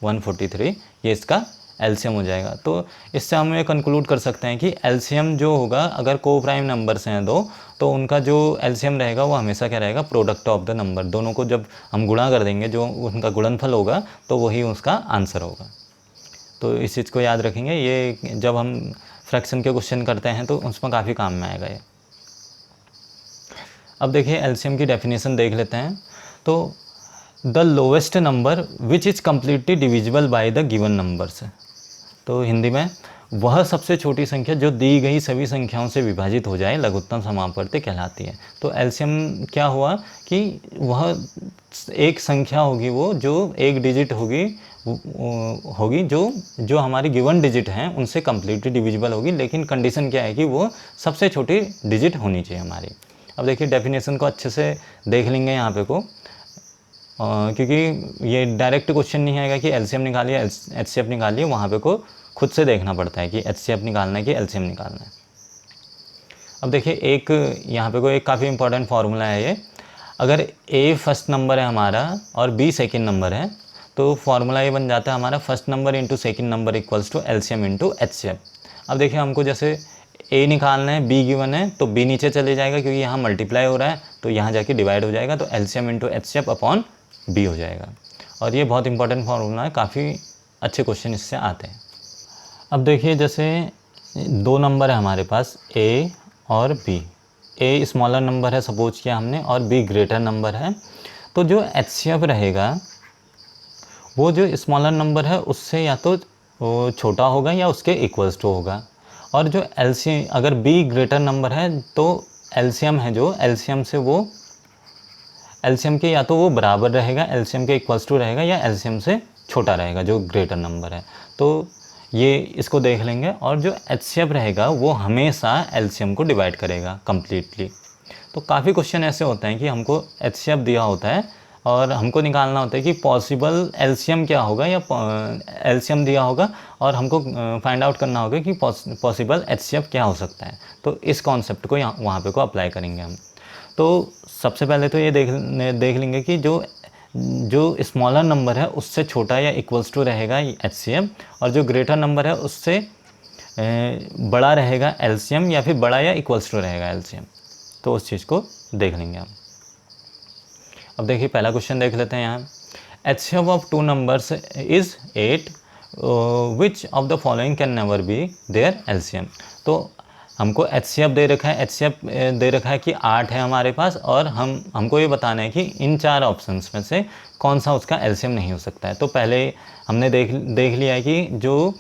143, ये इसका एलसीएम हो जाएगा। तो इससे हम ये कंक्लूड कर सकते हैं कि एलसीएम जो होगा अगर को प्राइम नंबर्स हैं दो, तो उनका जो एलसीएम रहेगा वो हमेशा क्या रहेगा प्रोडक्ट ऑफ द नंबर। दोनों को जब हम गुणा कर देंगे जो उनका गुणनफल होगा तो वही उसका आंसर होगा। तो इस चीज़ को याद रखेंगे, ये जब हम फ्रैक्शन के क्वेश्चन करते हैं तो उसमें काफ़ी काम में आएगा ये। अब देखिए एलसीएम की डेफिनेशन देख लेते हैं। तो the lowest number which is completely divisible by the given numbers. तो हिंदी में वह सबसे छोटी संख्या जो दी गई सभी संख्याओं से विभाजित हो जाए लघुत्तम समापवर्ती कहलाती है। तो एलसीएम क्या हुआ कि वह एक संख्या होगी वो जो एक डिजिट होगी जो हमारी गिवन डिजिट हैं उनसे कम्प्लीटली डिविजिबल होगी, लेकिन कंडीशन क्या है कि वो सबसे छोटी डिजिट होनी चाहिए हमारी। अब देखिए डेफिनेशन को अच्छे से देख लेंगे यहाँ पे को, क्योंकि ये डायरेक्ट क्वेश्चन नहीं आएगा कि एलसीएम निकालिए एचसीएफ निकालिए, वहाँ पे को खुद से देखना पड़ता है कि एचसीएफ निकालना है कि एलसीएम निकालना है। अब देखिए एक यहाँ पे को एक काफ़ी इंपॉर्टेंट फार्मूला है ये। अगर ए फर्स्ट नंबर है हमारा और बी सेकंड नंबर है तो फार्मूला ये बन जाता है हमारा first number into second number equals to LCM into HCF. अब देखिए हमको जैसे ए निकालना है, बी गिवन है, तो बी नीचे चले जाएगा क्योंकि यहाँ मल्टीप्लाई हो रहा है तो यहाँ जाके डिवाइड हो जाएगा, तो LCM into HCF upon B हो जाएगा। और ये बहुत इंपॉर्टेंट फार्मूला है, काफ़ी अच्छे क्वेश्चन इससे आते हैं। अब देखिए जैसे दो नंबर है हमारे पास ए और बी। ए स्मॉलर नंबर है सपोज किया हमने और बी ग्रेटर नंबर है, तो जो एचसीएफ रहेगा वो जो स्मॉलर नंबर है उससे या तो छोटा होगा या उसके इक्वल्स टू होगा। और जो एलसीएम अगर बी ग्रेटर नंबर है तो एलसीएम है जो एलसीएम से वो एलसीएम के या तो वो बराबर रहेगा, एलसीएम के इक्वल्स टू रहेगा, या एलसीएम से छोटा रहेगा जो ग्रेटर नंबर है। तो ये इसको देख लेंगे। और जो एचसीएफ रहेगा वो हमेशा एलसीएम को डिवाइड करेगा कम्प्लीटली। तो काफ़ी क्वेश्चन ऐसे होते हैं कि हमको एचसीएफ दिया होता है और हमको निकालना होता है कि पॉसिबल एलसीएम क्या होगा, या एलसीएम दिया होगा और हमको फाइंड आउट करना होगा कि पॉसिबल एचसीएफ क्या हो सकता है। तो इस कॉन्सेप्ट को वहाँ पे को अप्लाई करेंगे हम। तो सबसे पहले तो ये देख लेंगे कि जो स्मॉलर नंबर है उससे छोटा या इक्वल्स टू रहेगा एचसीएफ, और जो ग्रेटर नंबर है उससे बड़ा रहेगा एलसीएम, या फिर बड़ा या इक्वल्स टू रहेगा एलसीएम। तो उस चीज़ को देख लेंगे हम। अब देखिए पहला क्वेश्चन देख लेते हैं यहाँ। HCF of two numbers is 8, which of the following can never be their LCM. तो हमको एचसीएफ दे रखा है, एचसीएफ दे रखा है कि 8 है हमारे पास, और हमको ये बताना है कि इन 4 ऑप्शंस में से कौन सा उसका एलसीएम नहीं हो सकता है। तो पहले हमने देख लिया है कि जो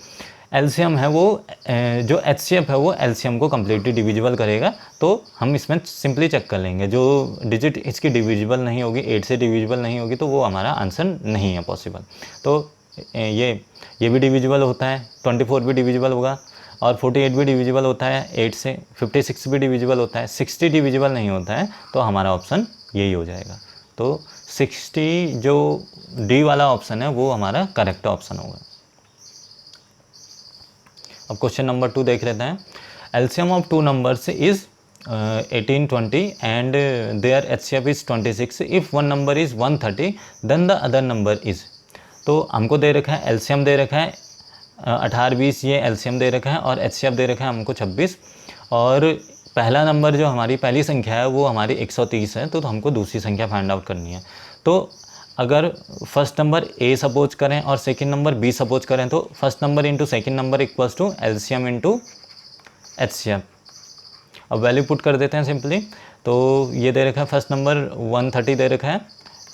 एलसीएम है वो जो एचसीएफ है वो एलसीएम को कम्प्लीटली डिविजिबल करेगा। तो हम इसमें सिंपली चेक कर लेंगे, जो डिजिट इसकी डिविजिबल नहीं होगी, 8 से डिविजिबल नहीं होगी, तो वो हमारा आंसर नहीं है पॉसिबल। तो ये भी डिविजिबल होता है, 24 भी डिविजिबल होगा, और 48 भी डिविजिबल होता है 8 से, 56 भी डिविजिबल होता है, 60 डिविजिबल नहीं होता है। तो हमारा ऑप्शन यही हो जाएगा। तो 60 जो डी वाला ऑप्शन है वो हमारा करेक्ट ऑप्शन होगा। अब क्वेश्चन नंबर 2 देख लेते हैं। LCM of two numbers is 18, 20 and their HCF is 26। If one number is 130 then the other number is. तो हमको दे रखा है एलसीएम दे रखा है 18, 20 ये एलसीएम दे रखा है, और एचसीएफ दे रखा है हमको 26। और पहला नंबर जो हमारी पहली संख्या है वो हमारी 130 है, तो हमको दूसरी संख्या फाइंड आउट करनी है। तो अगर फर्स्ट नंबर ए सपोज करें और सेकंड नंबर बी सपोज करें तो first number into second number equals to LCM into HCF. अब वैल्यू पुट कर देते हैं सिंपली। तो ये दे रखा है फर्स्ट नंबर 130 दे रखा है,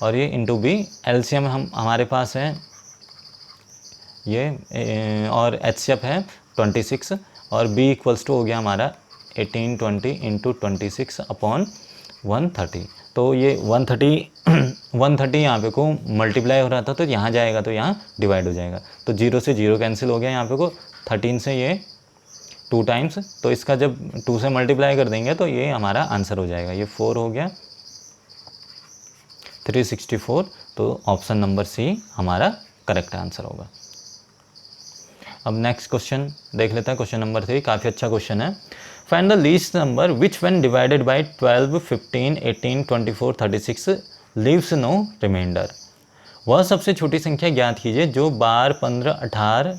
और ये इंटू बी। एलसीएम हमारे पास है ये, और एचसीएफ है 26, और बी इक्वल्स टू हो गया हमारा 18, 20 इंटू 26 अपॉन 130। तो ये 130 यहाँ पे को मल्टीप्लाई हो रहा था, तो यहाँ जाएगा तो यहाँ डिवाइड हो जाएगा। तो 0 से 0 कैंसिल हो गया यहाँ पे को, 13 से ये 2 टाइम्स, तो इसका जब 2 से मल्टीप्लाई कर देंगे तो ये हमारा आंसर हो जाएगा। ये 4 हो गया, 364, तो ऑप्शन नंबर सी हमारा करेक्ट आंसर होगा। अब नेक्स्ट क्वेश्चन देख लेते हैं, क्वेश्चन नंबर 3, काफ़ी अच्छा क्वेश्चन है। Find the least number which when divided by 12, 15, 18, 24, 36 leaves no remainder. वह सबसे छोटी संख्या ज्ञात कीजिए जो 12, 15, 18,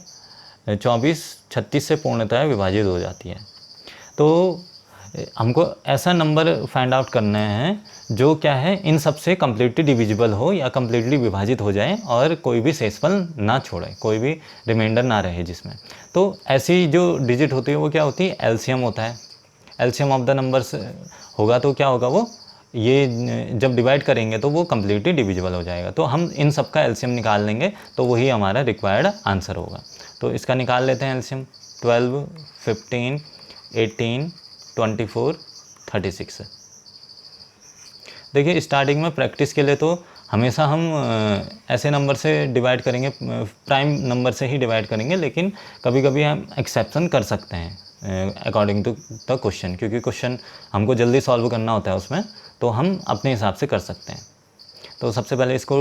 24, 36 से पूर्णतः विभाजित हो जाती है। तो हमको ऐसा नंबर फाइंड आउट करना है जो क्या है, इन सबसे कम्प्लीटली डिविजिबल हो या कम्प्लीटली विभाजित हो जाए और कोई भी शेषफल ना छोड़े, कोई भी रिमाइंडर ना रहे जिसमें। तो ऐसी जो डिजिट होती है वो क्या होती है, एलसीएम होता है। एलसीएम ऑफ द नंबर्स होगा तो क्या होगा, वो ये जब डिवाइड करेंगे तो वो कम्प्लीटली डिविजिबल हो जाएगा। तो हम इन सब का एलसीएम निकाल लेंगे तो वही हमारा रिक्वायर्ड आंसर होगा। तो इसका निकाल लेते हैं एलसीएम। 12, 15, 18, 24, 36। देखिए स्टार्टिंग में प्रैक्टिस के लिए तो हमेशा हम ऐसे नंबर से डिवाइड करेंगे, प्राइम नंबर से ही डिवाइड करेंगे, लेकिन कभी कभी हम एक्सेप्शन कर सकते हैं अकॉर्डिंग टू द क्वेश्चन, क्योंकि क्वेश्चन हमको जल्दी सॉल्व करना होता है उसमें, तो हम अपने हिसाब से कर सकते हैं। तो सबसे पहले इसको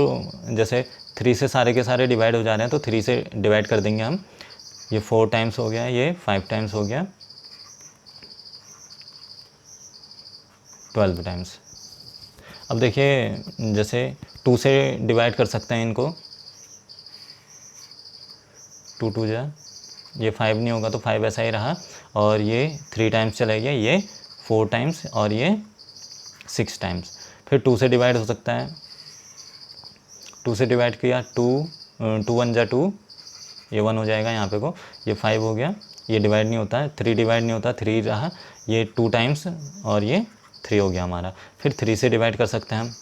जैसे 3 से सारे के सारे डिवाइड हो जा रहे हैं तो 3 से डिवाइड कर देंगे हम। ये 4 टाइम्स हो गया, ये 5 टाइम्स हो गया, 12 टाइम्स। अब देखिए जैसे 2 से डिवाइड कर सकते हैं इनको, 2 2 जा, ये 5 नहीं होगा तो 5 ऐसा ही रहा, और ये 3 टाइम्स चला गया, ये 4 टाइम्स, और ये 6 टाइम्स। फिर 2 से डिवाइड हो सकता है, 2 से डिवाइड किया, 2 1 जा 2, ये 1 हो जाएगा यहाँ पे को, ये 5 हो गया, ये डिवाइड नहीं होता है, 3 डिवाइड नहीं होता, 3 रहा, ये 2 टाइम्स, और ये 3 हो गया हमारा। फिर 3 से डिवाइड कर सकते हैं हम,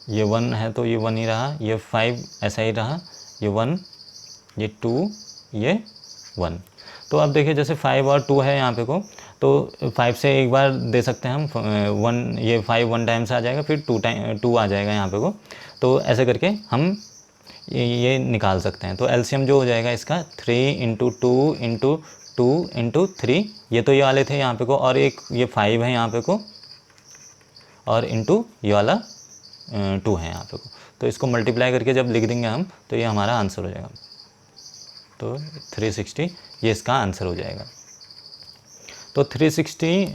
ये 1 है तो ये 1 ही रहा, ये 5 ऐसा ही रहा, ये 1, ये 2, ये 1। तो अब देखिए जैसे 5 और 2 है यहाँ पे को, तो 5 से एक बार दे सकते हैं हम 1, ये 5 1 टाइम्स आ जाएगा, फिर 2 आ जाएगा यहाँ पे को। तो ऐसे करके हम ये निकाल सकते हैं। तो एलसीएम जो हो जाएगा इसका 3 × 2 × 2 × 3, ये तो ये वाले थे यहाँ पे को, और एक ये 5 है यहाँ पे को, और इंटू ये वाला 2 है यहाँ पे को। तो इसको मल्टीप्लाई करके जब लिख देंगे हम तो ये हमारा आंसर हो जाएगा। तो 360 ये इसका आंसर हो जाएगा। तो 360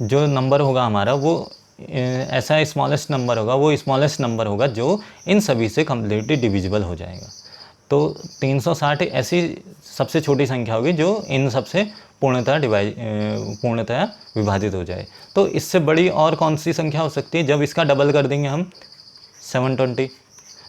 जो नंबर होगा हमारा वो ऐसा स्मॉलेस्ट नंबर होगा, वो स्मॉलेस्ट नंबर होगा जो इन सभी से कम्प्लीटली डिविजिबल हो जाएगा। तो 360 ऐसी सबसे छोटी संख्या होगी जो इन सबसे पूर्णतः विभाजित हो जाए। तो इससे बड़ी और कौन सी संख्या हो सकती है, जब इसका डबल कर देंगे हम 720,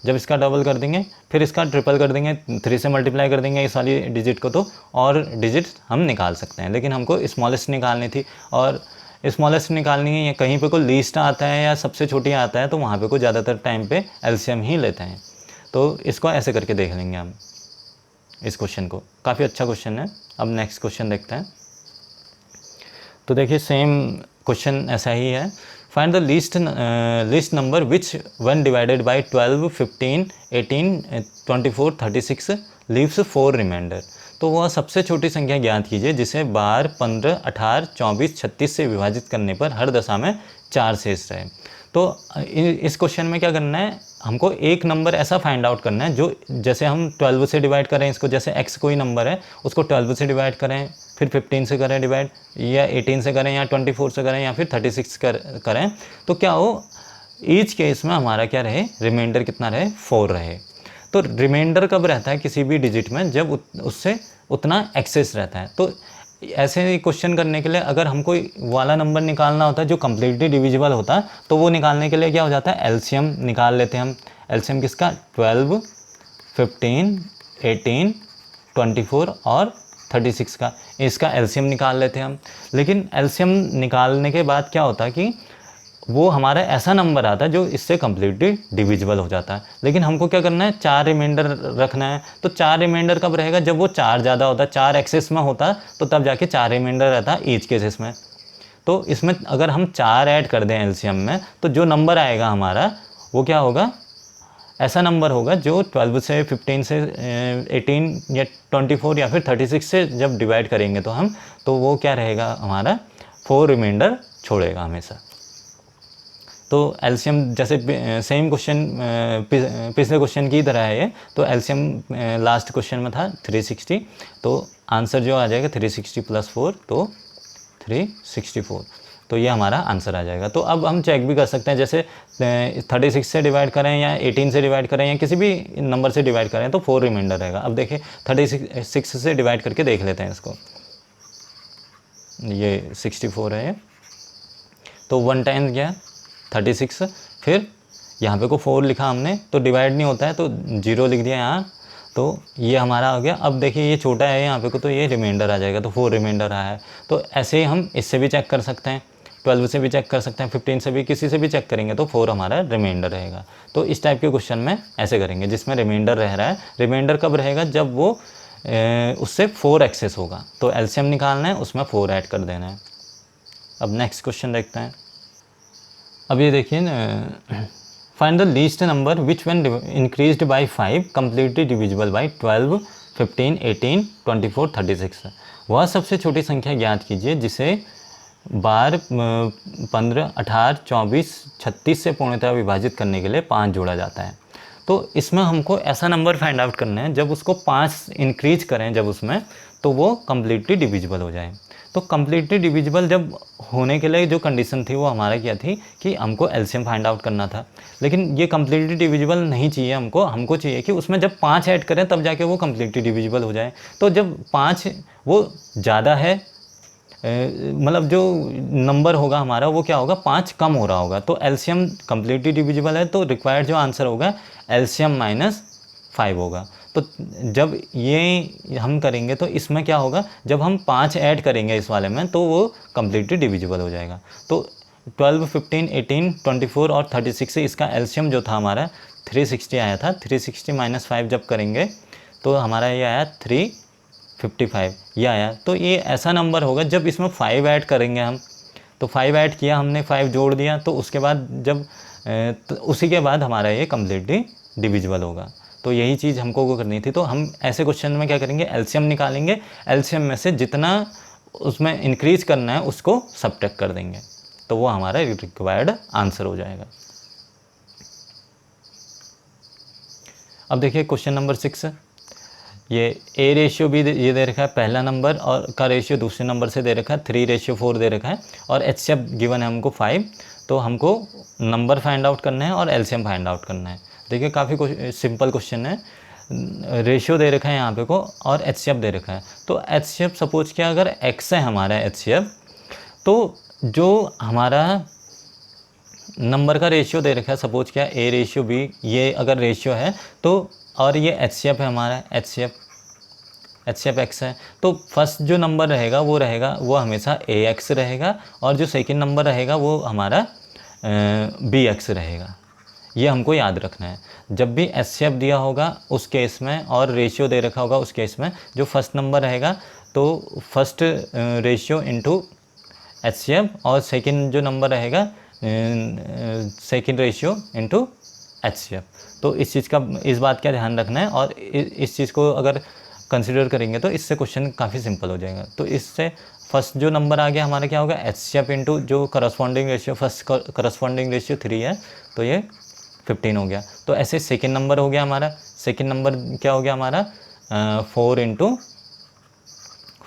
जब इसका डबल कर देंगे फिर इसका ट्रिपल कर देंगे, 3 से मल्टीप्लाई कर देंगे इस वाली डिजिट को, तो और डिजिट हम निकाल सकते हैं। लेकिन हमको स्मॉलेस्ट निकालनी थी, और स्मॉलेस्ट निकालनी है, कहीं पे कोई लीस्ट आता है या सबसे छोटी आता है तो वहाँ पे को ज़्यादातर टाइम पे एलसीएम ही लेते हैं। तो इसको ऐसे करके देख लेंगे हम इस क्वेश्चन को, काफ़ी अच्छा क्वेश्चन है। अब नेक्स्ट क्वेश्चन देखते हैं। तो देखिए सेम क्वेश्चन ऐसा ही है। Find the least number which when divided by 12, 15, 18, 24, 36 leaves 4 remainder. तो वह सबसे छोटी संख्या ज्ञात कीजिए जिसे 12, 15, 18, 24, 36 से विभाजित करने पर हर दशा में 4 शेष रहे। तो इस क्वेश्चन में क्या करना है, हमको एक नंबर ऐसा फाइंड आउट करना है जो, जैसे हम 12 से डिवाइड करें इसको, जैसे x कोई नंबर है उसको 12 से डिवाइड करें, फिर 15 से करें डिवाइड, या 18 से करें, या 24 से करें, या फिर 36 करें, तो क्या हो, ईच केस में हमारा क्या रहे, रिमाइंडर कितना रहे, 4 रहे। तो रिमाइंडर कब रहता है किसी भी डिजिट में, जब उससे उतना एक्सेस रहता है। तो ऐसे क्वेश्चन करने के लिए अगर हमको वाला नंबर निकालना होता है जो कम्प्लीटली डिविजिबल होता है, तो वो निकालने के लिए क्या हो जाता है, एलसीएम निकाल लेते हैं हम। एलसीएम किसका, 12, 15, 18, 24 और 36 का, इसका एलसीएम निकाल लेते हैं हम। लेकिन एलसीएम निकालने के बाद क्या होता है कि वो हमारा ऐसा नंबर आता है जो इससे कम्प्लीटली डिविजिबल हो जाता है। लेकिन हमको क्या करना है, 4 रिमाइंडर रखना है। तो 4 रिमाइंडर कब रहेगा, जब वो 4 ज़्यादा होता है, 4 एक्सेस में होता है, तो तब जाके 4 रिमाइंडर रहता है ईच केसेस में। तो इसमें अगर हम 4 ऐड कर दें एलसीएम में, तो जो नंबर आएगा हमारा वो क्या होगा, ऐसा नंबर होगा जो 12 से 15 से 18 या 24 या फिर 36 से जब डिवाइड करेंगे तो हम, तो वो क्या रहेगा हमारा 4 रिमाइंडर छोड़ेगा हमेशा। तो एलसीएम जैसे सेम क्वेश्चन पिछले क्वेश्चन की तरह है ये, तो एलसीएम लास्ट क्वेश्चन में था 360, तो आंसर जो आ जाएगा 360 + 4 तो 364, तो ये हमारा आंसर आ जाएगा। तो अब हम चेक भी कर सकते हैं, जैसे 36 से डिवाइड करें या 18 से डिवाइड करें या किसी भी नंबर से डिवाइड करें तो 4 रिमाइंडर रहेगा। अब देखिए 36 से डिवाइड करके देख लेते हैं इसको, ये 64 है ये, तो 1 टाइम्स गया 36, फिर यहाँ पे को 4 लिखा हमने तो डिवाइड नहीं होता है तो 0 लिख दिया यहाँ, तो ये हमारा हो गया। अब देखिए ये छोटा है यहाँ पे को, तो ये रिमाइंडर आ जाएगा, तो 4 रिमाइंडर आया है। तो ऐसे ही हम इससे भी चेक कर सकते हैं, 12 से भी चेक कर सकते हैं, 15 से भी, किसी से भी चेक करेंगे तो 4 हमारा रिमाइंडर रहेगा। तो इस टाइप के क्वेश्चन में ऐसे करेंगे जिसमें रिमाइंडर रह रहा है। रिमाइंडर कब रहेगा? जब वो उससे 4 एक्सेस होगा, तो एलसीएम निकालना है, उसमें 4 ऐड कर देना है। अब नेक्स्ट क्वेश्चन देखते हैं। अब ये देखिए, find the least number which when increased by 5 completely divisible by 12, 15, 18, 24, 36। वह सबसे छोटी संख्या ज्ञात कीजिए जिसे 12, 15, 18, 24, 36 से पूर्णतः विभाजित करने के लिए 5 जोड़ा जाता है। तो इसमें हमको ऐसा नंबर फाइंड आउट करना है जब उसको 5 इंक्रीज करें जब उसमें, तो वो कम्प्लीटली डिविजिबल हो जाए। तो कम्प्लीटली डिविजिबल जब होने के लिए जो कंडीशन थी वो हमारा क्या थी कि हमको एलसीएम फाइंड आउट करना था, लेकिन ये कम्प्लीटली डिविजिबल नहीं चाहिए हमको चाहिए कि उसमें जब 5 ऐड करें तब जाके वो कम्प्लीटली डिविजिबल हो जाए। तो जब 5 वो ज़्यादा है, मतलब जो नंबर होगा हमारा वो क्या होगा, 5 कम हो रहा होगा, तो एलसीएम कम्प्लीटली डिविजिबल है, तो रिक्वायर्ड जो आंसर होगा एलसीएम -5 होगा। तो जब ये हम करेंगे तो इसमें क्या होगा, जब हम 5 ऐड करेंगे इस वाले में तो वो कम्प्लीटली डिविजिबल हो जाएगा। तो 12, 15, 18, 24 और 36 से इसका एलसीएम जो था हमारा 360 आया था। 360 - 5 जब करेंगे तो हमारा ये आया 355, ये आया। तो ये ऐसा नंबर होगा जब इसमें 5 ऐड करेंगे हम, तो 5 ऐड किया हमने, 5 जोड़ दिया, तो उसके बाद जब तो उसी के बाद हमारा ये कम्प्लीटली डिविजिबल होगा। तो यही चीज़ हमको वो करनी थी। तो हम ऐसे क्वेश्चन में क्या करेंगे, एलसीएम निकालेंगे, एलसीएम में से जितना उसमें इंक्रीज करना है उसको सब्ट्रैक्ट कर देंगे, तो वो हमारा रिक्वायर्ड आंसर हो जाएगा। अब देखिए क्वेश्चन नंबर 6, ये ए रेशियो भी ये दे रखा है, पहला नंबर और का रेशियो दूसरे नंबर से दे रखा है, 3:4 दे रखा है, और एचसीएफ गिवन है हमको 5। तो हमको नंबर फाइंड आउट करना है और एलसीएम फाइंड आउट करना है। देखिए काफ़ी सिंपल क्वेश्चन है, रेशियो दे रखा है यहाँ पे को और एचसीएफ दे रखा है। तो एचसीएफ सपोज किया अगर एक्स है हमारा एचसीएफ, तो जो हमारा नंबर का रेशियो दे रखा है, सपोज किया A/B, ये अगर रेशियो है तो, और ये एचसीएफ है हमारा, एचसीएफ एक्स है, तो फर्स्ट जो नंबर रहेगा वो हमेशा AX रहेगा, और जो सेकंड नंबर रहेगा वो हमारा BX रहेगा। ये हमको याद रखना है। जब भी एचसीएफ दिया होगा उस केस में और रेशियो दे रखा होगा उस केस में, जो फर्स्ट नंबर रहेगा तो फर्स्ट रेशियो इंटू एचसीएफ, और सेकंड जो नंबर रहेगा सेकंड रेशियो इंटू एचसीएफ। तो इस बात का ध्यान रखना है, और इस चीज़ को अगर कंसिडर करेंगे तो इससे क्वेश्चन काफ़ी सिंपल हो जाएगा। तो इससे फर्स्ट जो नंबर आ गया हमारा क्या होगा, एचसीएफ इंटू जो corresponding ratio, first corresponding ratio 3 है, तो ये 15 हो गया। तो ऐसे सेकंड नंबर हो गया हमारा, सेकंड नंबर क्या हो गया हमारा 4 ×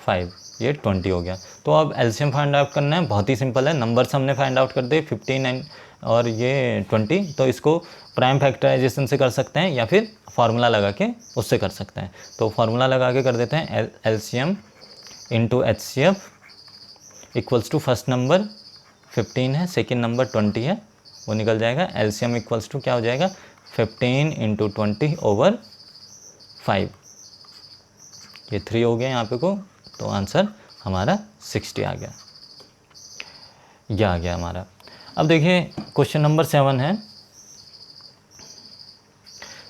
5, ये 20 हो गया। तो अब एलसीएम फाइंड आउट करना है, बहुत ही सिंपल है, नंबर्स हमने फाइंड आउट कर दिए 15 और ये 20। तो इसको प्राइम फैक्टराइजेशन से कर सकते हैं या फिर फार्मूला लगा के उससे कर सकते हैं। तो फार्मूला लगा के कर देते हैं, LCM into HCF equals to first number 15 है, सेकेंड नंबर 20 है, वो निकल जाएगा। एलसीएम इक्वल्स टू क्या हो जाएगा, 15 × 20/5, ये 3 हो गया यहाँ पे को, तो आंसर हमारा 60 आ गया, यह आ गया हमारा। अब देखिए क्वेश्चन नंबर 7 है,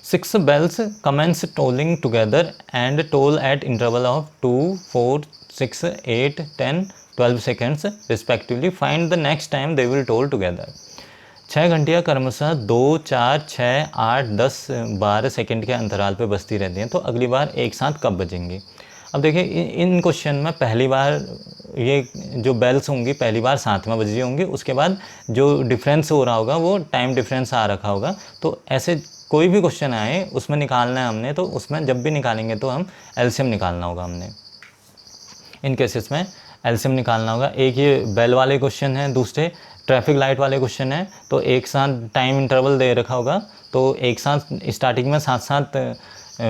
6 bells commence tolling together and toll at interval of 2, 4, 6, 8, 10, 12 seconds respectively. Find the next time they will toll together. 6 घंटियाँ क्रमशः 2, 4, 6, 8, 10, 12 सेकंड के अंतराल पे बजती रहती हैं, तो अगली बार एक साथ कब बजेंगी। अब देखिए इन क्वेश्चन में पहली बार ये जो बेल्स होंगी पहली बार साथ में बज रही होंगी, उसके बाद जो डिफरेंस हो रहा होगा वो टाइम डिफरेंस आ रखा होगा। तो ऐसे कोई भी क्वेश्चन आए उसमें निकालना है हमने, तो उसमें जब भी निकालेंगे तो हम एलसीएम निकालना होगा हमने। इन केसेस में एलसीएम निकालना होगा। एक ये बेल वाले क्वेश्चन हैं, दूसरे ट्रैफिक लाइट वाले क्वेश्चन हैं, तो एक साथ टाइम इंटरवल दे रखा होगा, तो एक साथ स्टार्टिंग में साथ साथ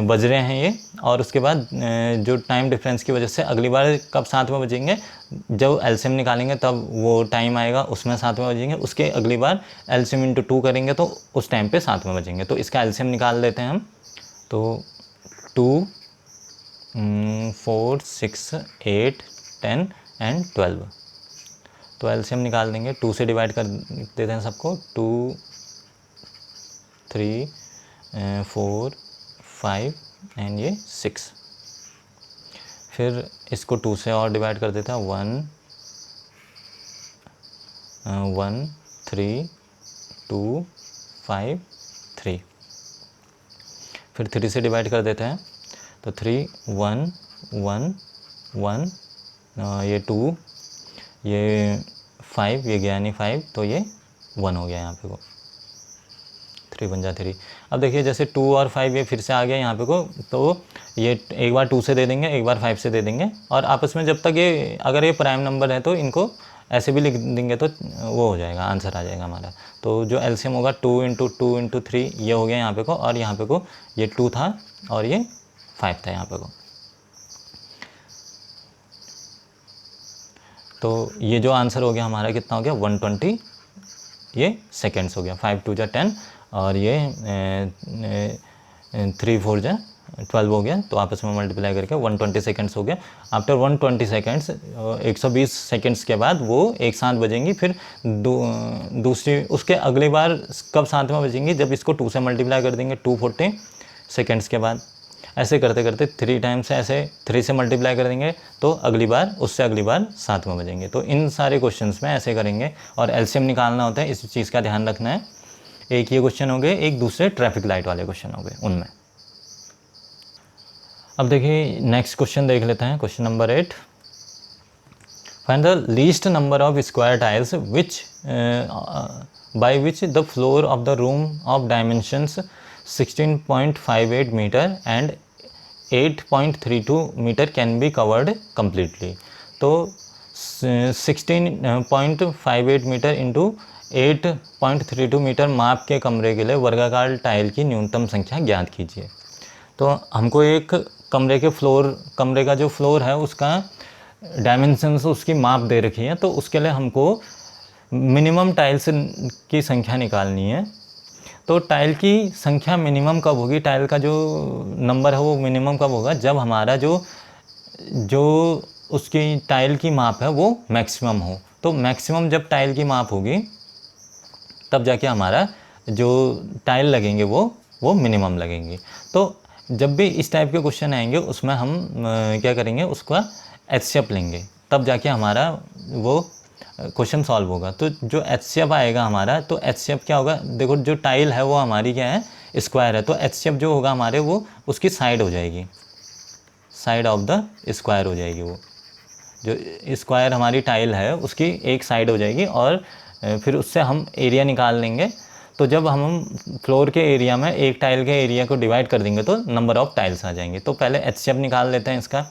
बज रहे हैं ये, और उसके बाद जो टाइम डिफरेंस की वजह से अगली बार कब साथ में बजेंगे, जब एलसीएम निकालेंगे तब वो टाइम आएगा उसमें साथ में बजेंगे, उसके अगली बार एलसीएम इंटू 2 करेंगे तो उस टाइम पे साथ में बजेंगे। तो इसका एलसीएम निकाल लेते हैं हम। तो 2, 4, 6, 8, 10 एंड 12। तो एलसीएम निकाल देंगे, 2 से डिवाइड कर देते हैं सबको। 2, 3, 4, 5 एंड ये 6। फिर इसको 2 से और डिवाइड कर देते हैं। 1, 1, 3, 2, 5, 3। फिर 3 से डिवाइड कर देते हैं, तो 3, 1, 1, 1, ये 2, ये 5, ये गया नहीं 5, तो ये 1 हो गया यहाँ पे को। 3 बन जा 3। अब देखिए जैसे 2 और 5 ये फिर से आ गया यहाँ पे को, तो ये एक बार 2 से दे देंगे, एक बार 5 से दे देंगे, और आपस में जब तक ये अगर ये प्राइम नंबर है तो इनको ऐसे भी लिख देंगे तो वो हो जाएगा, आंसर आ जाएगा हमारा। तो जो एलसीएम होगा 2 इंटू 2 इंटू 3 ये हो गया यहाँ पे को, और यहाँ पे को ये 2 था और ये 5 था यहाँ पे को। तो ये जो आंसर हो गया हमारा कितना हो गया, 120 ये सेकेंड्स हो गया। 5 2 जा 10 और ये 3 4 जा 12 हो गया, तो आपस में मल्टीप्लाई करके 120 सेकेंड्स हो गया। आफ्टर 120 सेकेंड्स 120 सेकेंड्स के बाद वो एक साथ बजेंगी। फिर दूसरी उसके अगली बार कब साथ में बजेंगी, जब इसको 2 से मल्टीप्लाई कर देंगे 240 सेकेंड्स के बाद। ऐसे करते करते 3 टाइम्स ऐसे 3 से मल्टीप्लाई कर देंगे तो अगली बार उससे अगली बार साथ में बजेंगे। तो इन सारे क्वेश्चंस में ऐसे करेंगे, और एलसीएम निकालना होता है, इस चीज़ का ध्यान रखना है। एक ये क्वेश्चन हो गए, एक दूसरे ट्रैफिक लाइट वाले क्वेश्चन हो गए उनमें। अब देखिए नेक्स्ट क्वेश्चन देख लेते हैं, question number 8। Find the least number of square tiles which by which the floor of the room of dimensions 16.58 meter and 8.32 meter can be covered completely। तो 16.58 मीटर इंटू 8.32 मीटर माप के कमरे के लिए वर्गाकार टाइल की न्यूनतम संख्या ज्ञात कीजिए। तो हमको एक कमरे के कमरे का जो फ्लोर है उसका डायमेंशंस उसकी माप दे रखी है, तो उसके लिए हमको मिनिमम टाइल्स की संख्या निकालनी है। तो टाइल की संख्या मिनिमम कब होगी, टाइल का जो नंबर है वो मिनिमम कब होगा, जब हमारा जो उसकी टाइल की माप है वो मैक्सिमम हो। तो मैक्सिमम जब टाइल की माप होगी तब जाके हमारा जो टाइल लगेंगे वो मिनिमम लगेंगे। तो जब भी इस टाइप के क्वेश्चन आएंगे उसमें हम क्या करेंगे, उसका एचसीएफ लेंगे, तब जाके हमारा वो क्वेश्चन सॉल्व होगा। तो जो एचसीएफ आएगा हमारा, तो एचसीएफ क्या होगा, देखो जो टाइल है वो हमारी क्या है, स्क्वायर है, तो एचसीएफ जो होगा हमारे वो उसकी साइड हो जाएगी, साइड ऑफ द स्क्वायर हो जाएगी। वो जो स्क्वायर हमारी टाइल है उसकी एक साइड हो जाएगी, और फिर उससे हम एरिया निकाल लेंगे। तो जब हम फ्लोर के एरिया में एक टाइल के एरिया को डिवाइड कर देंगे तो नंबर ऑफ़ टाइल्स आ जाएंगे। तो पहले एचसीएफ निकाल लेते हैं इसका।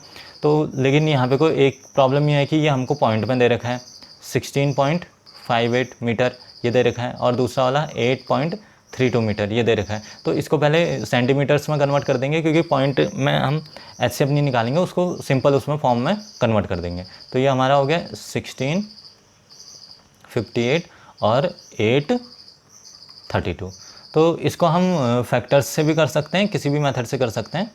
तो लेकिन यहाँ पे कोई एक प्रॉब्लम ये है कि ये हमको पॉइंट में दे रखा है, 16.58 मीटर ये दे रखा है, और दूसरा वाला 8.32 मीटर ये दे रखा है। तो इसको पहले सेंटीमीटर्स में कन्वर्ट कर देंगे, क्योंकि पॉइंट में हम एचसीएफ नहीं निकालेंगे, उसको सिंपल उसमें फॉर्म में कन्वर्ट कर देंगे। तो ये हमारा हो गया 1658 और 832। तो इसको हम फैक्टर्स से भी कर सकते हैं, किसी भी मेथड से कर सकते हैं।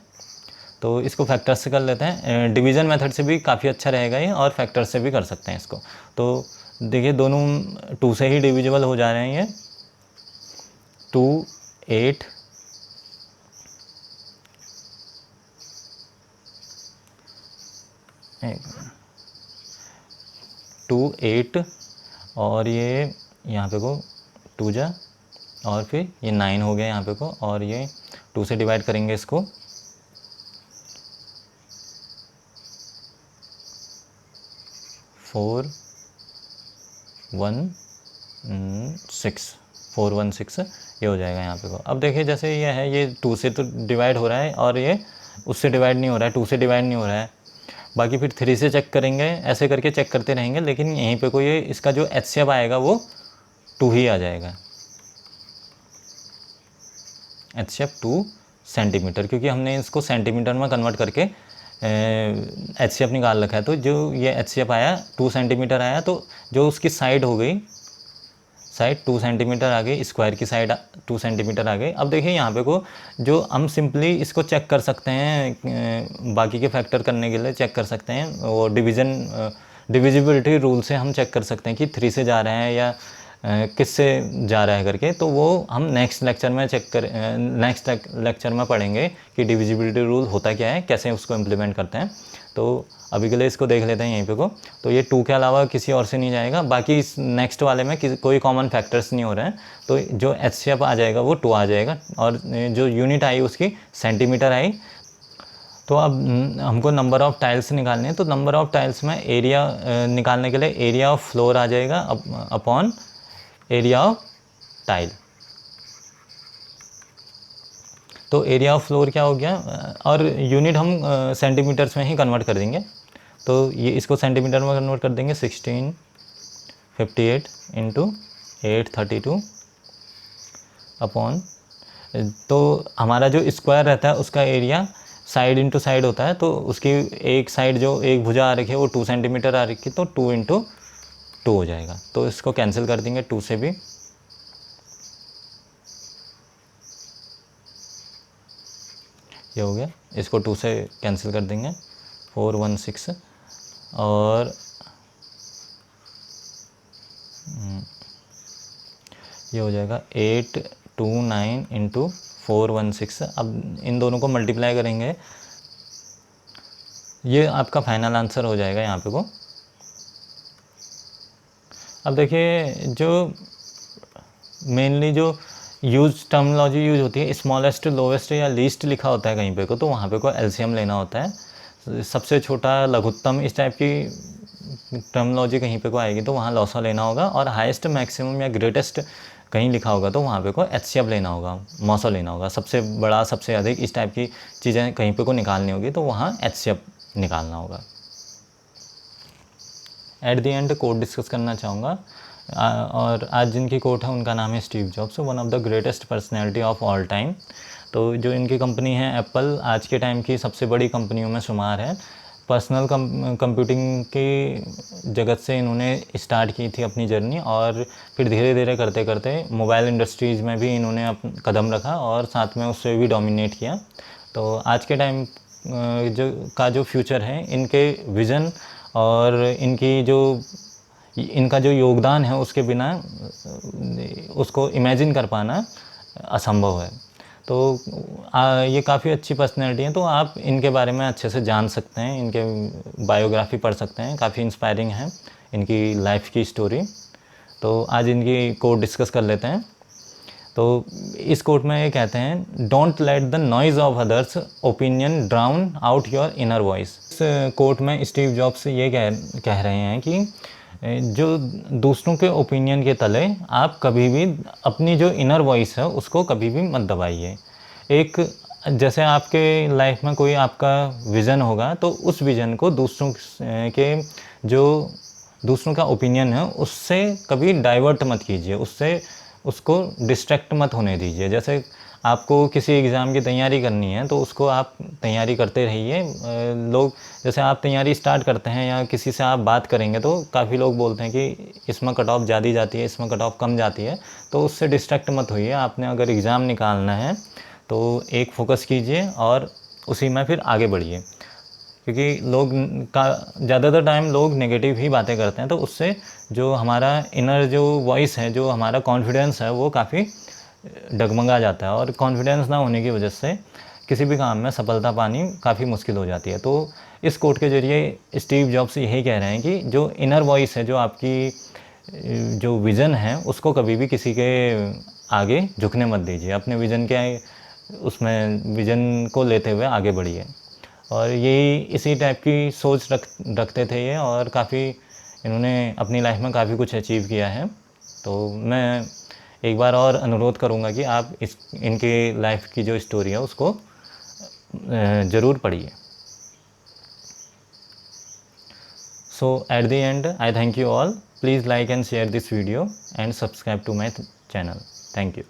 तो इसको फैक्टर्स से कर लेते हैं, डिवीज़न मेथड से भी काफ़ी अच्छा रहेगा ये, और फैक्टर्स से भी कर सकते हैं इसको। तो देखिए दोनों 2 से ही डिविजिबल हो जा रहे हैं ये। 2, 8 2, 8 और ये यहाँ पे को 2 जा, और फिर ये 9 हो गया यहाँ पे को, और ये 2 से डिवाइड करेंगे इसको, 416 ये हो जाएगा यहाँ पे को। अब देखिए जैसे ये है, ये 2 से तो डिवाइड हो रहा है और ये उससे डिवाइड नहीं हो रहा है, 2 से डिवाइड नहीं हो रहा है। बाकी फिर 3 से चेक करेंगे, ऐसे करके चेक करते रहेंगे, लेकिन यहीं पे कोई इसका जो HCF आएगा वो 2 ही आ जाएगा, HCF 2 सेंटीमीटर, क्योंकि हमने इसको सेंटीमीटर में कन्वर्ट करके HCF निकाल रखा है। तो जो ये HCF आया 2 सेंटीमीटर आया, तो जो उसकी साइड हो गई, साइड 2 सेंटीमीटर आ गई, स्क्वायर की साइड 2 सेंटीमीटर आ गई। अब देखिए यहाँ पे को जो हम सिंपली इसको चेक कर सकते हैं, बाकी के फैक्टर करने के लिए चेक कर सकते हैं, वो डिविजिबिलिटी रूल से हम चेक कर सकते हैं कि 3 से जा रहे हैं या किससे जा रहा है करके। तो वो हम नेक्स्ट लेक्चर में पढ़ेंगे कि डिविजिबिलिटी रूल होता क्या है, कैसे उसको इम्प्लीमेंट करते हैं। तो अभी के लिए इसको देख लेते हैं यहीं पे को। तो ये 2 के अलावा किसी और से नहीं जाएगा, बाकी इस नेक्स्ट वाले में कोई कॉमन फैक्टर्स नहीं हो रहे हैं, तो जो HCF आ जाएगा वो 2 आ जाएगा, और जो यूनिट आई उसकी सेंटीमीटर आई। तो अब हमको नंबर ऑफ़ टाइल्स निकालने हैं, तो नंबर ऑफ़ टाइल्स में एरिया निकालने के लिए एरिया ऑफ फ्लोर आ जाएगा अपॉन एरिया ऑफ टाइल। तो एरिया ऑफ फ्लोर क्या हो गया, और यूनिट हम सेंटीमीटर्स में ही कन्वर्ट कर देंगे। तो ये इसको सेंटीमीटर में कन्वर्ट कर देंगे, 1658 इंटू 832 अपॉन, तो हमारा जो स्क्वायर रहता है उसका एरिया साइड इंटू साइड होता है, तो उसकी एक साइड जो एक भुजा आ रखी है वो 2 सेंटीमीटर आ रखी है, तो 2 इंटू 2 हो जाएगा। तो इसको कैंसिल कर देंगे 2 से भी, ये हो गया, इसको 2 से कैंसिल कर देंगे, 416, और ये हो जाएगा 829 इंटू 416। अब इन दोनों को मल्टीप्लाई करेंगे, ये आपका फाइनल आंसर हो जाएगा यहाँ पे को। अब देखिए जो मेनली जो टर्मिनोलॉजी यूज होती है, स्मॉलेस्ट, लोवेस्ट या लीस्ट लिखा होता है कहीं पे को, तो वहाँ पे को LCM लेना होता है। सबसे छोटा, लघुत्तम, इस टाइप की टर्मिनोलॉजी कहीं पे को आएगी तो वहाँ लॉसा लेना होगा, और हाईएस्ट, मैक्सिमम या ग्रेटेस्ट कहीं लिखा होगा तो वहाँ पे को HCF लेना होगा, मौसा लेना होगा। सबसे बड़ा, सबसे अधिक, इस टाइप की चीज़ें कहीं पे को निकालनी होगी तो वहाँ HCF निकालना होगा। At the end quote discuss करना चाहूँगा, और आज जिनकी कोट है उनका नाम है Steve jobs, one of the greatest personality of all time. तो जो इनकी कंपनी है एप्पल, आज के टाइम की सबसे बड़ी कंपनियों में शुमार है। पर्सनल कंप्यूटिंग की जगत से इन्होंने स्टार्ट की थी अपनी जर्नी, और फिर धीरे धीरे करते करते मोबाइल इंडस्ट्रीज़ में भी इन्होंने कदम रखा और साथ में उससे भी डोमिनेट किया। तो आज के टाइम जो फ्यूचर है, इनके विज़न और इनका जो योगदान है उसके बिना उसको इमेजिन कर पाना असंभव है। तो ये काफ़ी अच्छी पर्सनैलिटी हैं, तो आप इनके बारे में अच्छे से जान सकते हैं, इनके बायोग्राफी पढ़ सकते हैं, काफ़ी इंस्पायरिंग है इनकी लाइफ की स्टोरी। तो आज इनकी कोट डिस्कस कर लेते हैं। तो इस कोट में ये कहते हैं, don't let the noise of others opinion drown out your inner voice. इस कोट में स्टीव जॉब्स ये कह रहे हैं कि जो दूसरों के ओपिनियन के तले आप कभी भी अपनी जो इनर वॉइस है उसको कभी भी मत दबाइए। एक जैसे आपके लाइफ में कोई आपका विज़न होगा, तो उस विज़न को दूसरों का ओपिनियन है उससे कभी डाइवर्ट मत कीजिए, उसको डिस्ट्रैक्ट मत होने दीजिए। जैसे आपको किसी एग्ज़ाम की तैयारी करनी है तो उसको आप तैयारी करते रहिए। लोग, जैसे आप तैयारी स्टार्ट करते हैं या किसी से आप बात करेंगे तो काफ़ी लोग बोलते हैं कि इसमें कट ऑफ ज़्यादा जाती है, इसमें कट ऑफ कम जाती है, तो उससे डिस्ट्रैक्ट मत होइए। आपने अगर एग्ज़ाम निकालना है तो एक फोकस कीजिए और उसी में फिर आगे बढ़िए, क्योंकि ज़्यादातर टाइम लोग नेगेटिव ही बातें करते हैं, तो उससे जो हमारा इनर जो वॉइस है, जो हमारा कॉन्फिडेंस है, वो काफ़ी डगमगा जाता है, और कॉन्फिडेंस ना होने की वजह से किसी भी काम में सफलता पानी काफ़ी मुश्किल हो जाती है। तो इस कोट के ज़रिए स्टीव जॉब्स यही कह रहे हैं कि जो इनर वॉइस है, जो आपकी जो विज़न है उसको कभी भी किसी के आगे झुकने मत दीजिए। अपने विज़न के उसमें विज़न को लेते हुए आगे बढ़िए। और यही इसी टाइप की सोच रखते थे ये, और काफ़ी इन्होंने अपनी लाइफ में काफ़ी कुछ अचीव किया है। तो मैं एक बार और अनुरोध करूँगा कि आप इनके लाइफ की जो स्टोरी है उसको ज़रूर पढ़िए। So at the end, I thank you all. Please like and share this video and subscribe to my channel. Thank you.